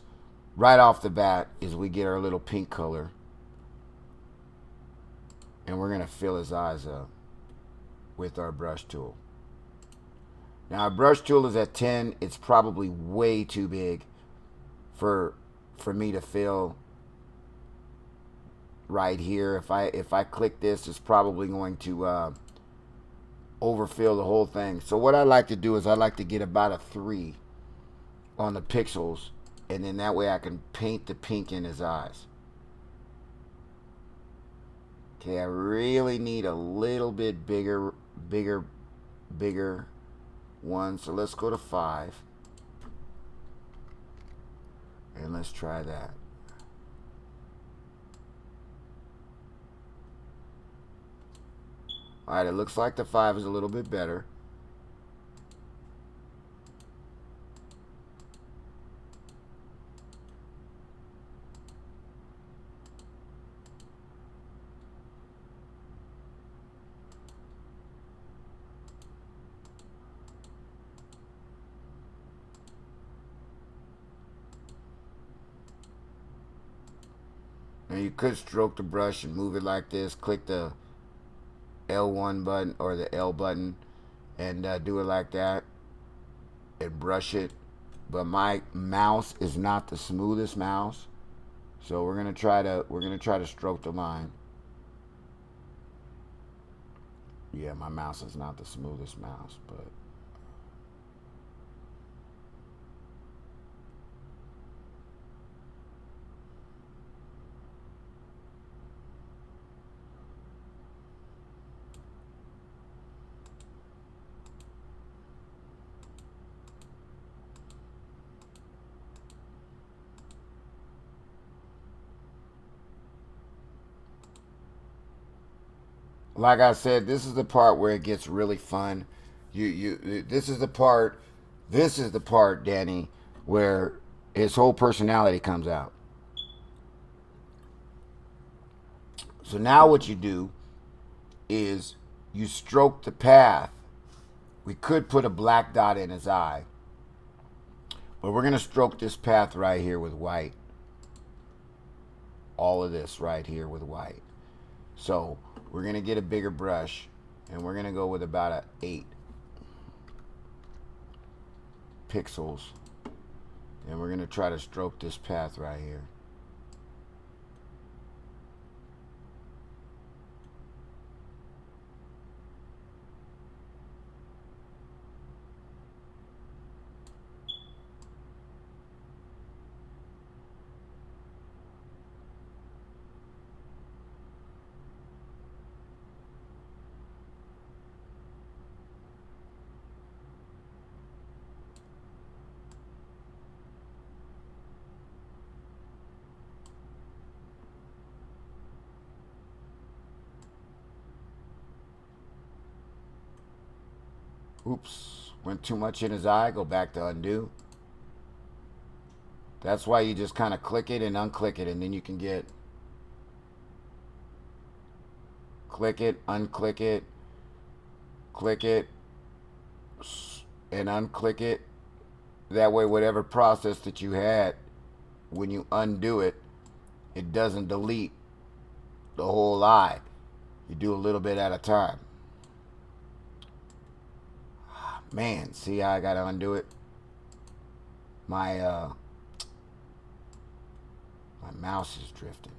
right off the bat, is we get our little pink color. And we're going to fill his eyes up with our brush tool. Now, our brush tool is at 10. It's probably way too big for me to fill right here. If I click this, it's probably going to overfill the whole thing. So what I like to do is I like to get about a 3 on the pixels, and then that way I can paint the pink in his eyes. Okay, I really need a little bit bigger one. So let's go to 5. And let's try that. Alright, it looks like the 5 is a little bit better. Now you could stroke the brush and move it like this. Click the L1 button or the L button and do it like that and brush it. But my mouse is not the smoothest mouse, so we're gonna try to stroke the line. Yeah, my mouse is not the smoothest mouse, but like I said, this is the part where it gets really fun. This is the part, Danny, where his whole personality comes out. So now what you do is you stroke the path. We could put a black dot in his eye, but we're going to stroke this path right here with white. All of this right here with white. So we're going to get a bigger brush, and we're going to go with about an 8 pixels. And we're going to try to stroke this path right here. Oops. Went too much in his eye, go back to undo. That's why you just kind of click it and unclick it, and then you can get click it, unclick it, click it, and unclick it. That way, whatever process that you had, when you undo it, it doesn't delete the whole eye. You do a little bit at a time. Man, see how I gotta undo it? My my mouse is drifting.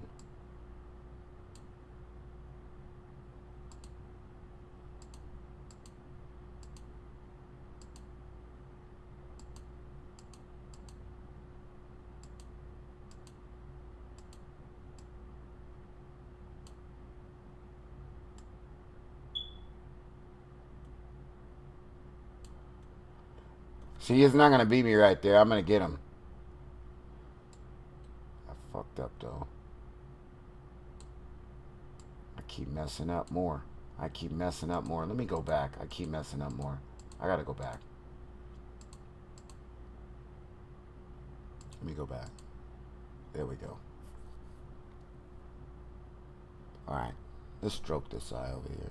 See, he's not gonna beat me right there. I'm gonna get him. I fucked up though. I keep messing up more. I keep messing up more. Let me go back. I keep messing up more. I gotta go back. Let me go back. There we go. Alright. Let's stroke this eye over here.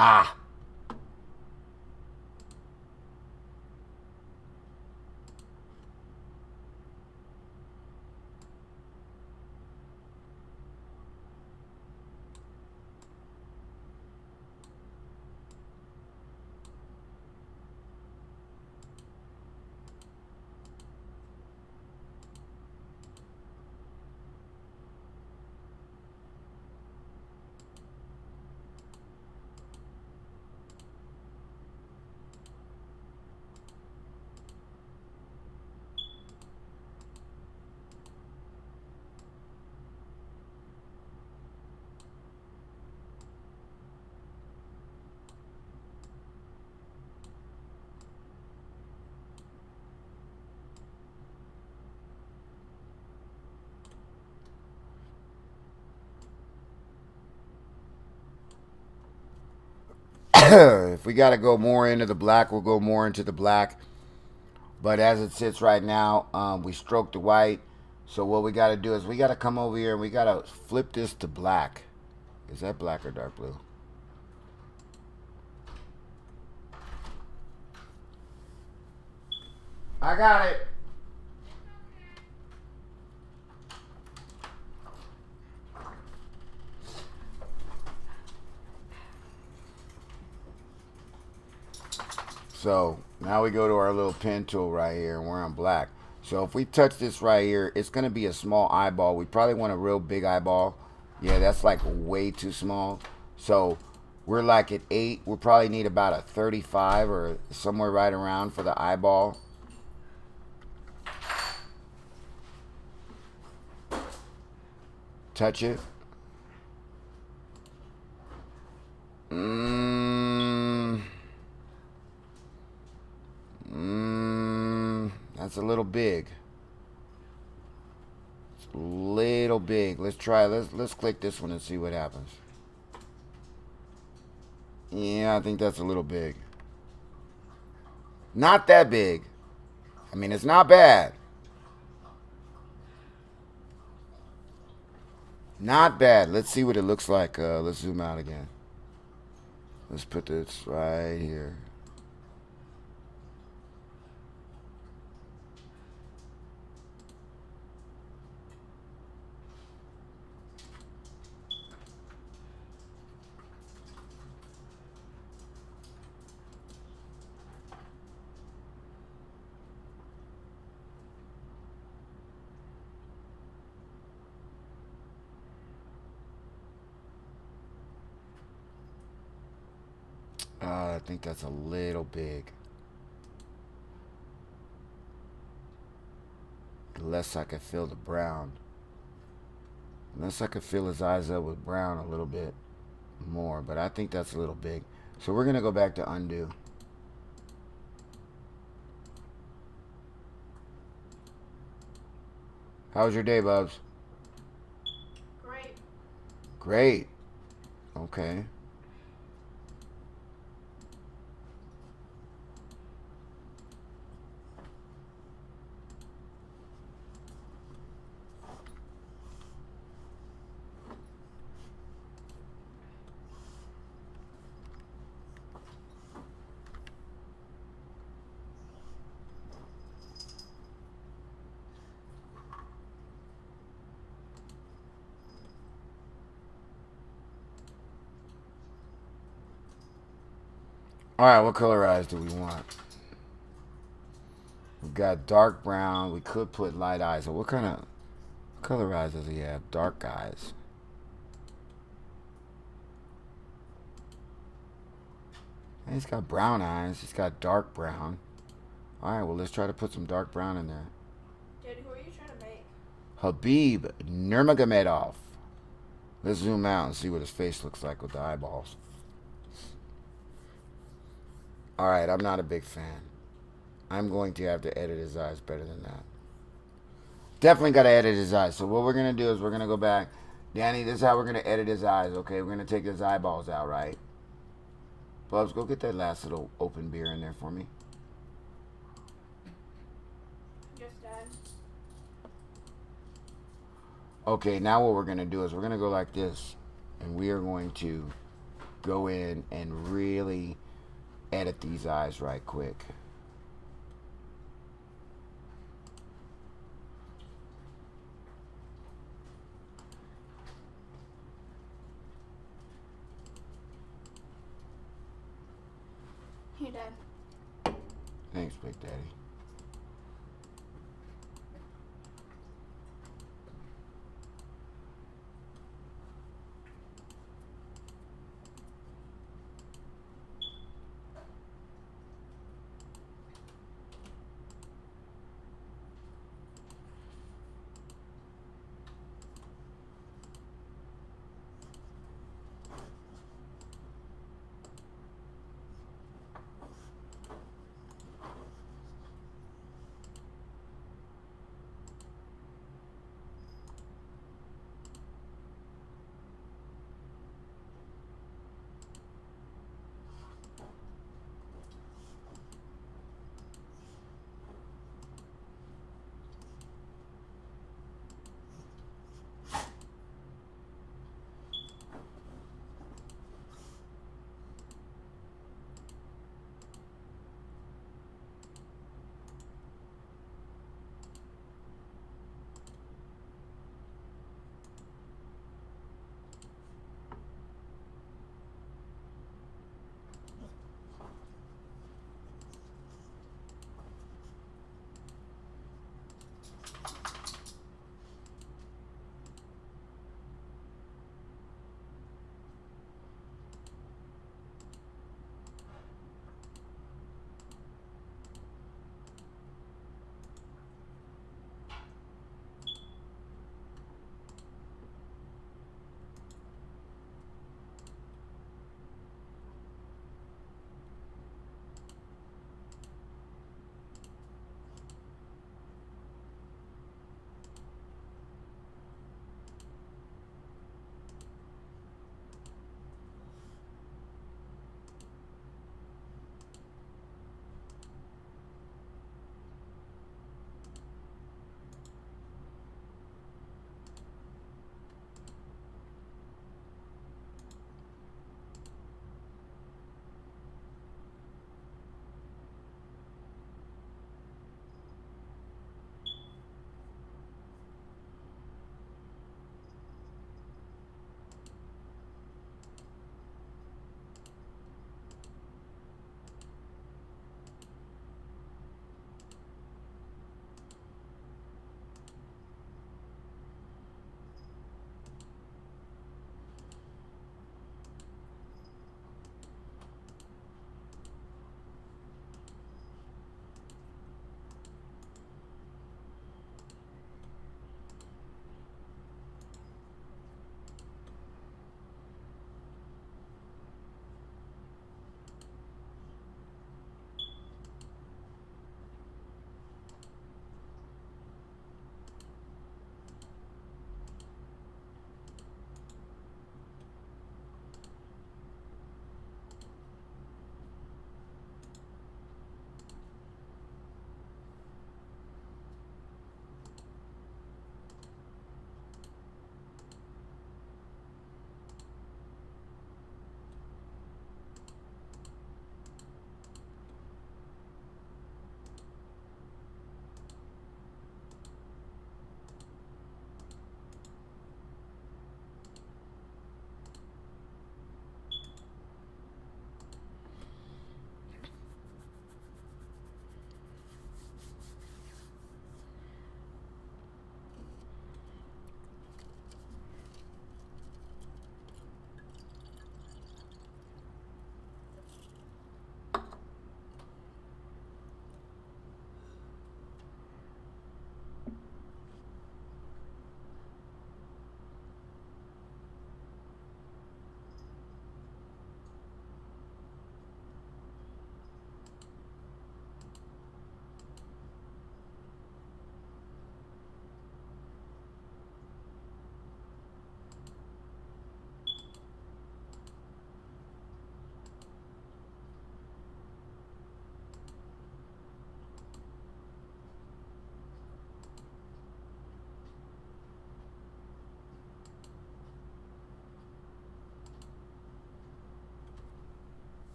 Ah! If we got to go more into the black, we'll go more into the black. But as it sits right now, we stroked the white. So what we got to do is we got to come over here and we got to flip this to black. Is that black or dark blue? I got it. So now we go to our little pen tool right here, and we're on black. So if we touch this right here, it's going to be a small eyeball. We probably want a real big eyeball. Yeah, that's like way too small. So we're like at 8. We'll probably need about a 35 or somewhere right around for the eyeball. Touch it. That's a little big. It's a little big. Let's try. Let's click this one and see what happens. Yeah, I think that's a little big. Not that big. I mean, it's not bad. Not bad. Let's see what it looks like. Let's zoom out again. Let's put this right here. I think that's a little big. Unless I could fill the brown. Unless I could fill his eyes up with brown a little bit more. But I think that's a little big. So we're going to go back to undo. How was your day, Bubs? Great. Great. Okay. All right, what color eyes do we want? We've got dark brown. We could put light eyes. So what kind of color eyes does he have? Dark eyes. And he's got brown eyes. He's got dark brown. All right, well, let's try to put some dark brown in there. Dude, who are you trying to make? KHABIB NURMAGAMEDOV. Let's zoom out and see what his face looks like with the eyeballs. All right, I'm not a big fan. I'm going to have to edit his eyes better than that. Definitely got to edit his eyes. So what we're going to do is we're going to go back. Danny, this is how we're going to edit his eyes, okay? We're going to take his eyeballs out, right? Bubs, go get that last little open beer in there for me. Yes, Dad. Okay, now what we're going to do is we're going to go like this. And we are going to go in and really edit these eyes right quick. Here, Dad. Thanks, Big Daddy.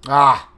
Ah.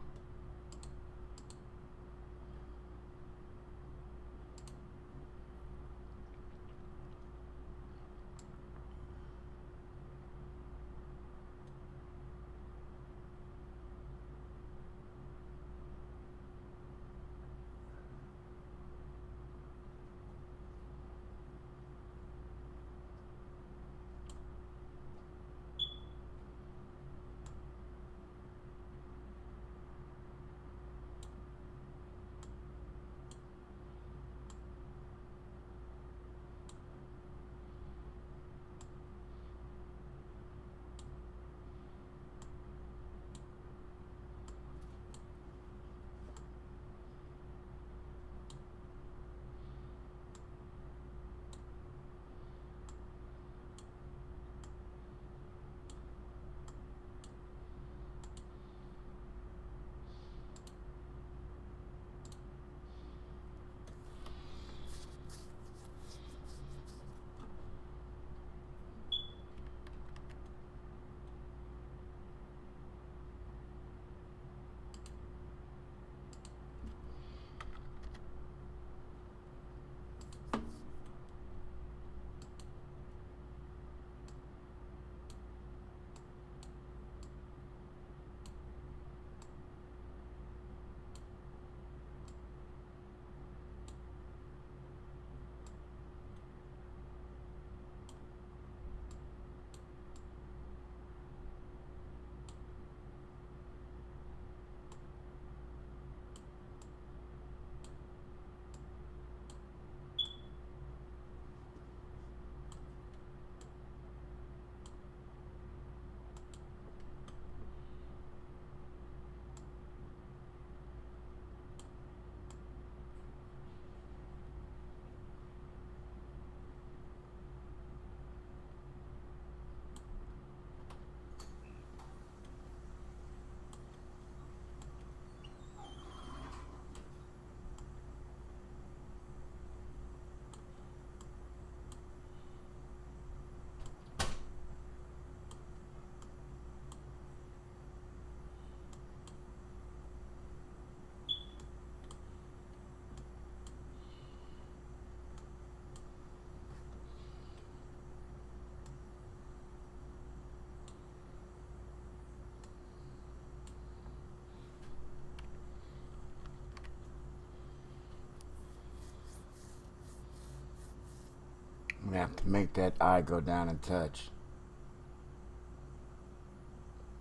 I'm gonna have to make that eye go down and touch.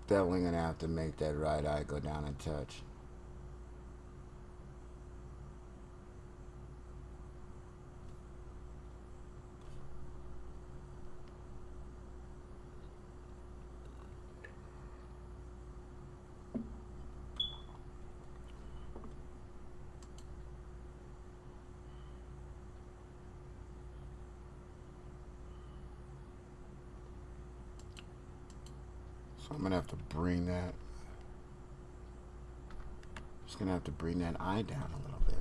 Definitely gonna have to make that right eye go down and touch. So I'm gonna have to bring that. Just gonna have to bring that eye down a little bit.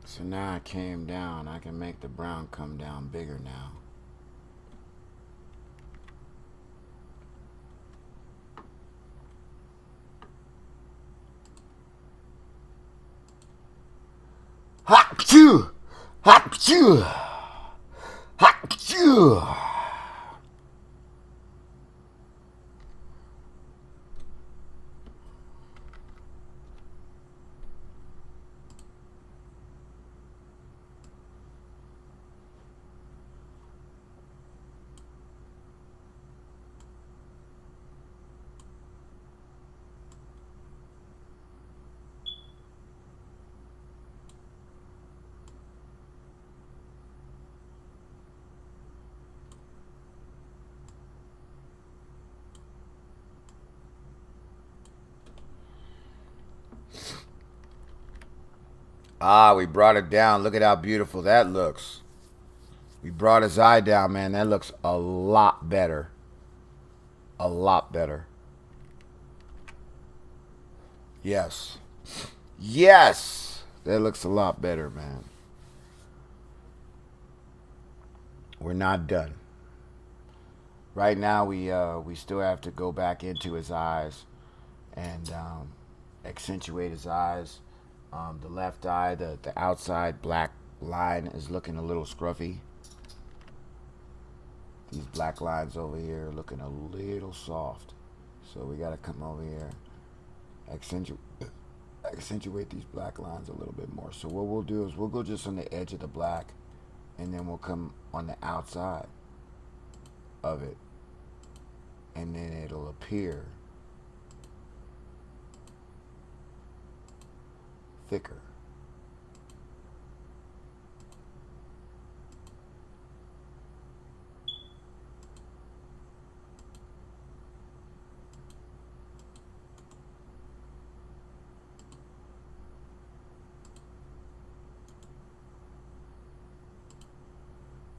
So now I came down. I can make the brown come down bigger now. Hachoo! Hachoo! Hachoo! Ah, we brought it down. Look at how beautiful that looks. We brought his eye down, man. That looks a lot better. A lot better. Yes. Yes! That looks a lot better, man. We're not done. Right now, we still have to go back into his eyes and accentuate his eyes. The left eye, the outside black line is looking a little scruffy. These black lines over here are looking a little soft. So we got to come over here, accentuate these black lines a little bit more. So what we'll do is we'll go just on the edge of the black, and then we'll come on the outside of it, and then it'll appear thicker.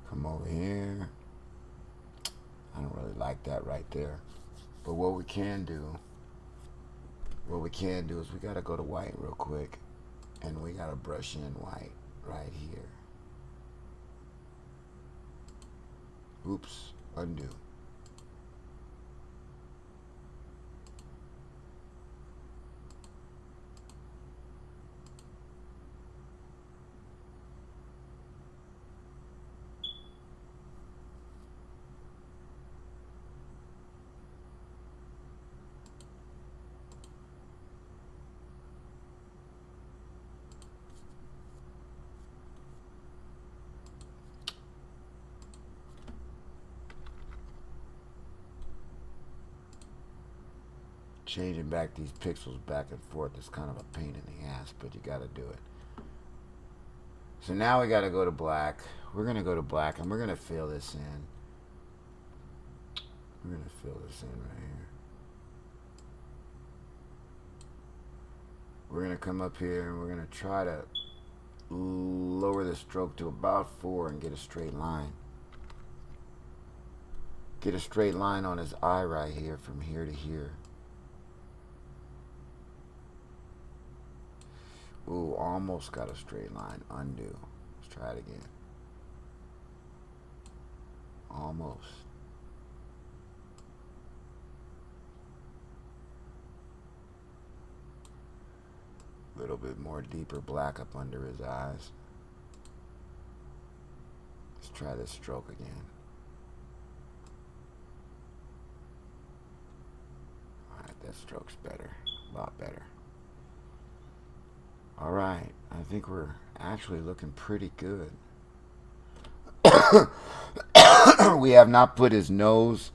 Come over here. I don't really like that right there. But what we can do is we gotta go to white real quick, and we gotta brush in white right here. Oops, undo. Changing back these pixels back and forth is kind of a pain in the ass, but you gotta do it. So now we gotta go to black. We're gonna go to black, and we're gonna fill this in. We're gonna fill this in right here. We're gonna come up here, and we're gonna try to lower the stroke to about 4 and get a straight line. Get a straight line on his eye right here from here to here. Ooh, almost got a straight line. Undo. Let's try it again. Almost. A little bit more deeper black up under his eyes. Let's try this stroke again. Alright, that stroke's better. A lot better. Alright, I think we're actually looking pretty good. We have not put his nose.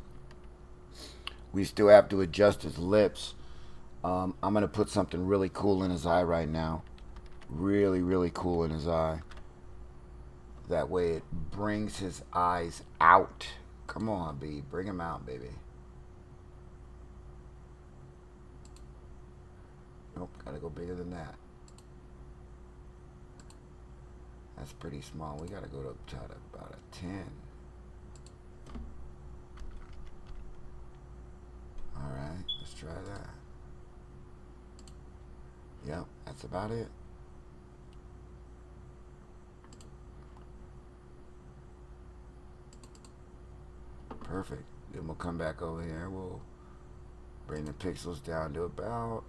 We still have to adjust his lips. I'm going to put something really cool in his eye right now. Really, really cool in his eye. That way it brings his eyes out. Come on, B. Bring him out, baby. Nope, gotta go bigger than that. That's pretty small. We gotta go to about a 10. Alright, let's try that. Yep, that's about it. Perfect. Then we'll come back over here. We'll bring the pixels down to about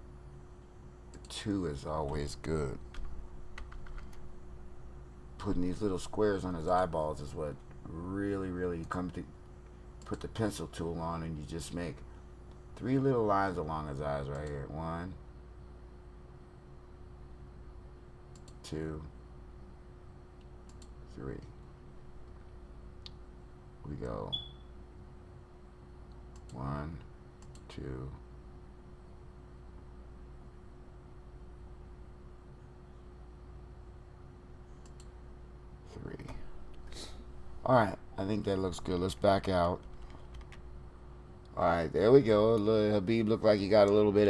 2 is always good. Putting these little squares on his eyeballs is what really, really, you come to put the pencil tool on and you just make 3 little lines along his eyes right here. 1, 2, 3. We go 1, 2, 3. All right, I think that looks good. Let's back out. All right, there we go. Khabib looked like he got a little bit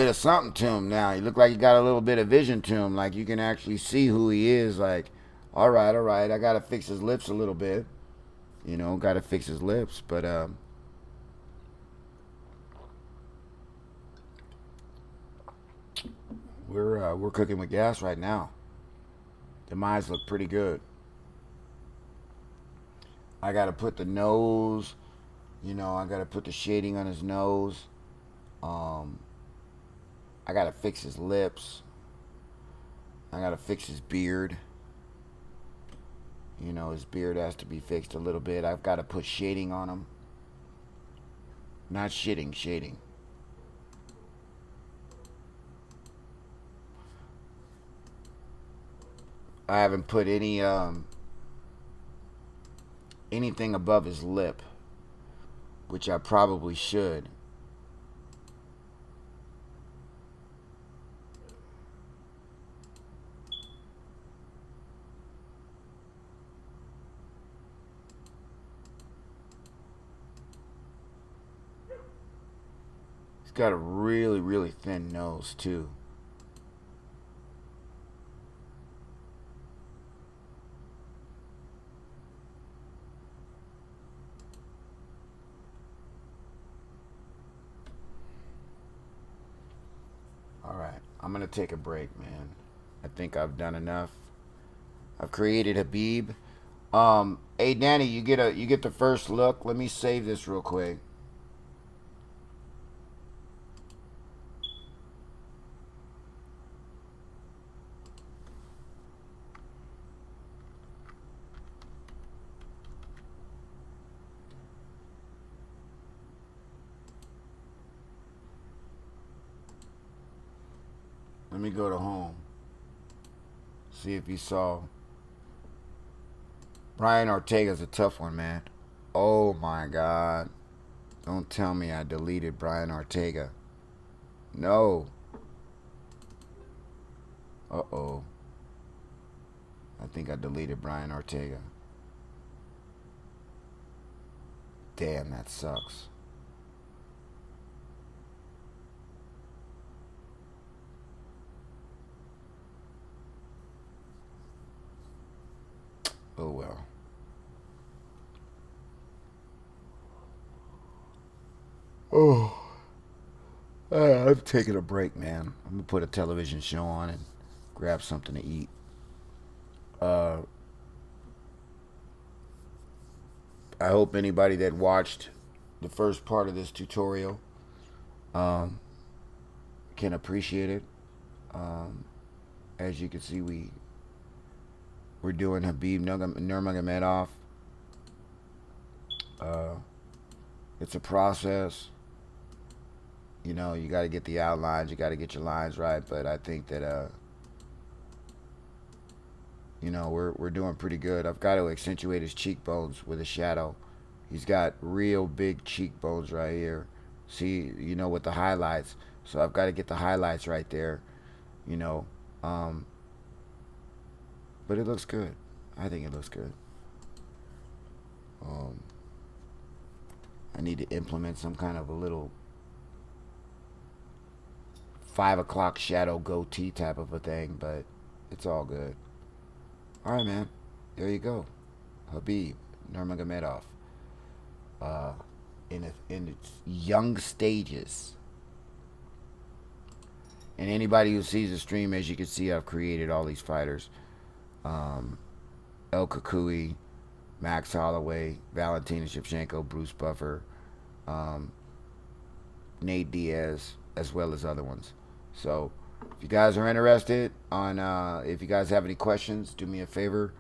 of something to him now. He looked like he got a little bit of vision to him. Like you can actually see who he is. Like, all right, I gotta fix his lips a little bit. You know, gotta fix his lips, but we're cooking with gas right now. The eyes look pretty good. I gotta put the nose. You know, I gotta put the shading on his nose. I gotta fix his lips. I gotta fix his beard. You know, his beard has to be fixed a little bit. I've got to put shading on him. Not shitting, shading. I haven't put any anything above his lip, which I probably should. He's got a really, really thin nose too. Alright, I'm going to take a break, man. I think I've done enough. I've created Khabib. Hey Danny, you get the first look. Let me save this real quick. Let me go to home. See if you saw. Brian Ortega's a tough one, man. Oh my God. Don't tell me I deleted Brian Ortega. No. Uh-oh. I think I deleted Brian Ortega. Damn, that sucks. Oh well. Oh. I've taken a break, man. I'm gonna put a television show on and grab something to eat. I hope anybody that watched the first part of this tutorial can appreciate it. As you can see, we're doing Khabib Nurmagomedov. It's a process. You know, you got to get the outlines, you got to get your lines right. But I think that you know, we're doing pretty good. I've got to accentuate his cheekbones with a shadow. He's got real big cheekbones right here. See, you know, with the highlights. So I've got to get the highlights right there. You know, but it looks good. I think it looks good. I need to implement some kind of a little 5 o'clock shadow goatee type of a thing, but it's all good. All right, man. There you go. Khabib Nurmagomedov. In its young stages. And anybody who sees the stream, as you can see, I've created all these fighters. El Kukui, Max Holloway, Valentina Shevchenko, Bruce Buffer, Nate Diaz, as well as other ones. So if you guys are interested on, if you guys have any questions, do me a favor.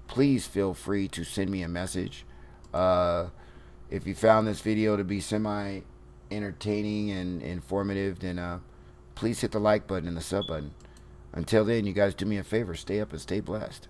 Please feel free to send me a message. If you found this video to be semi-entertaining and informative, then please hit the like button and the sub button. Until then, you guys do me a favor. Stay up and stay blessed.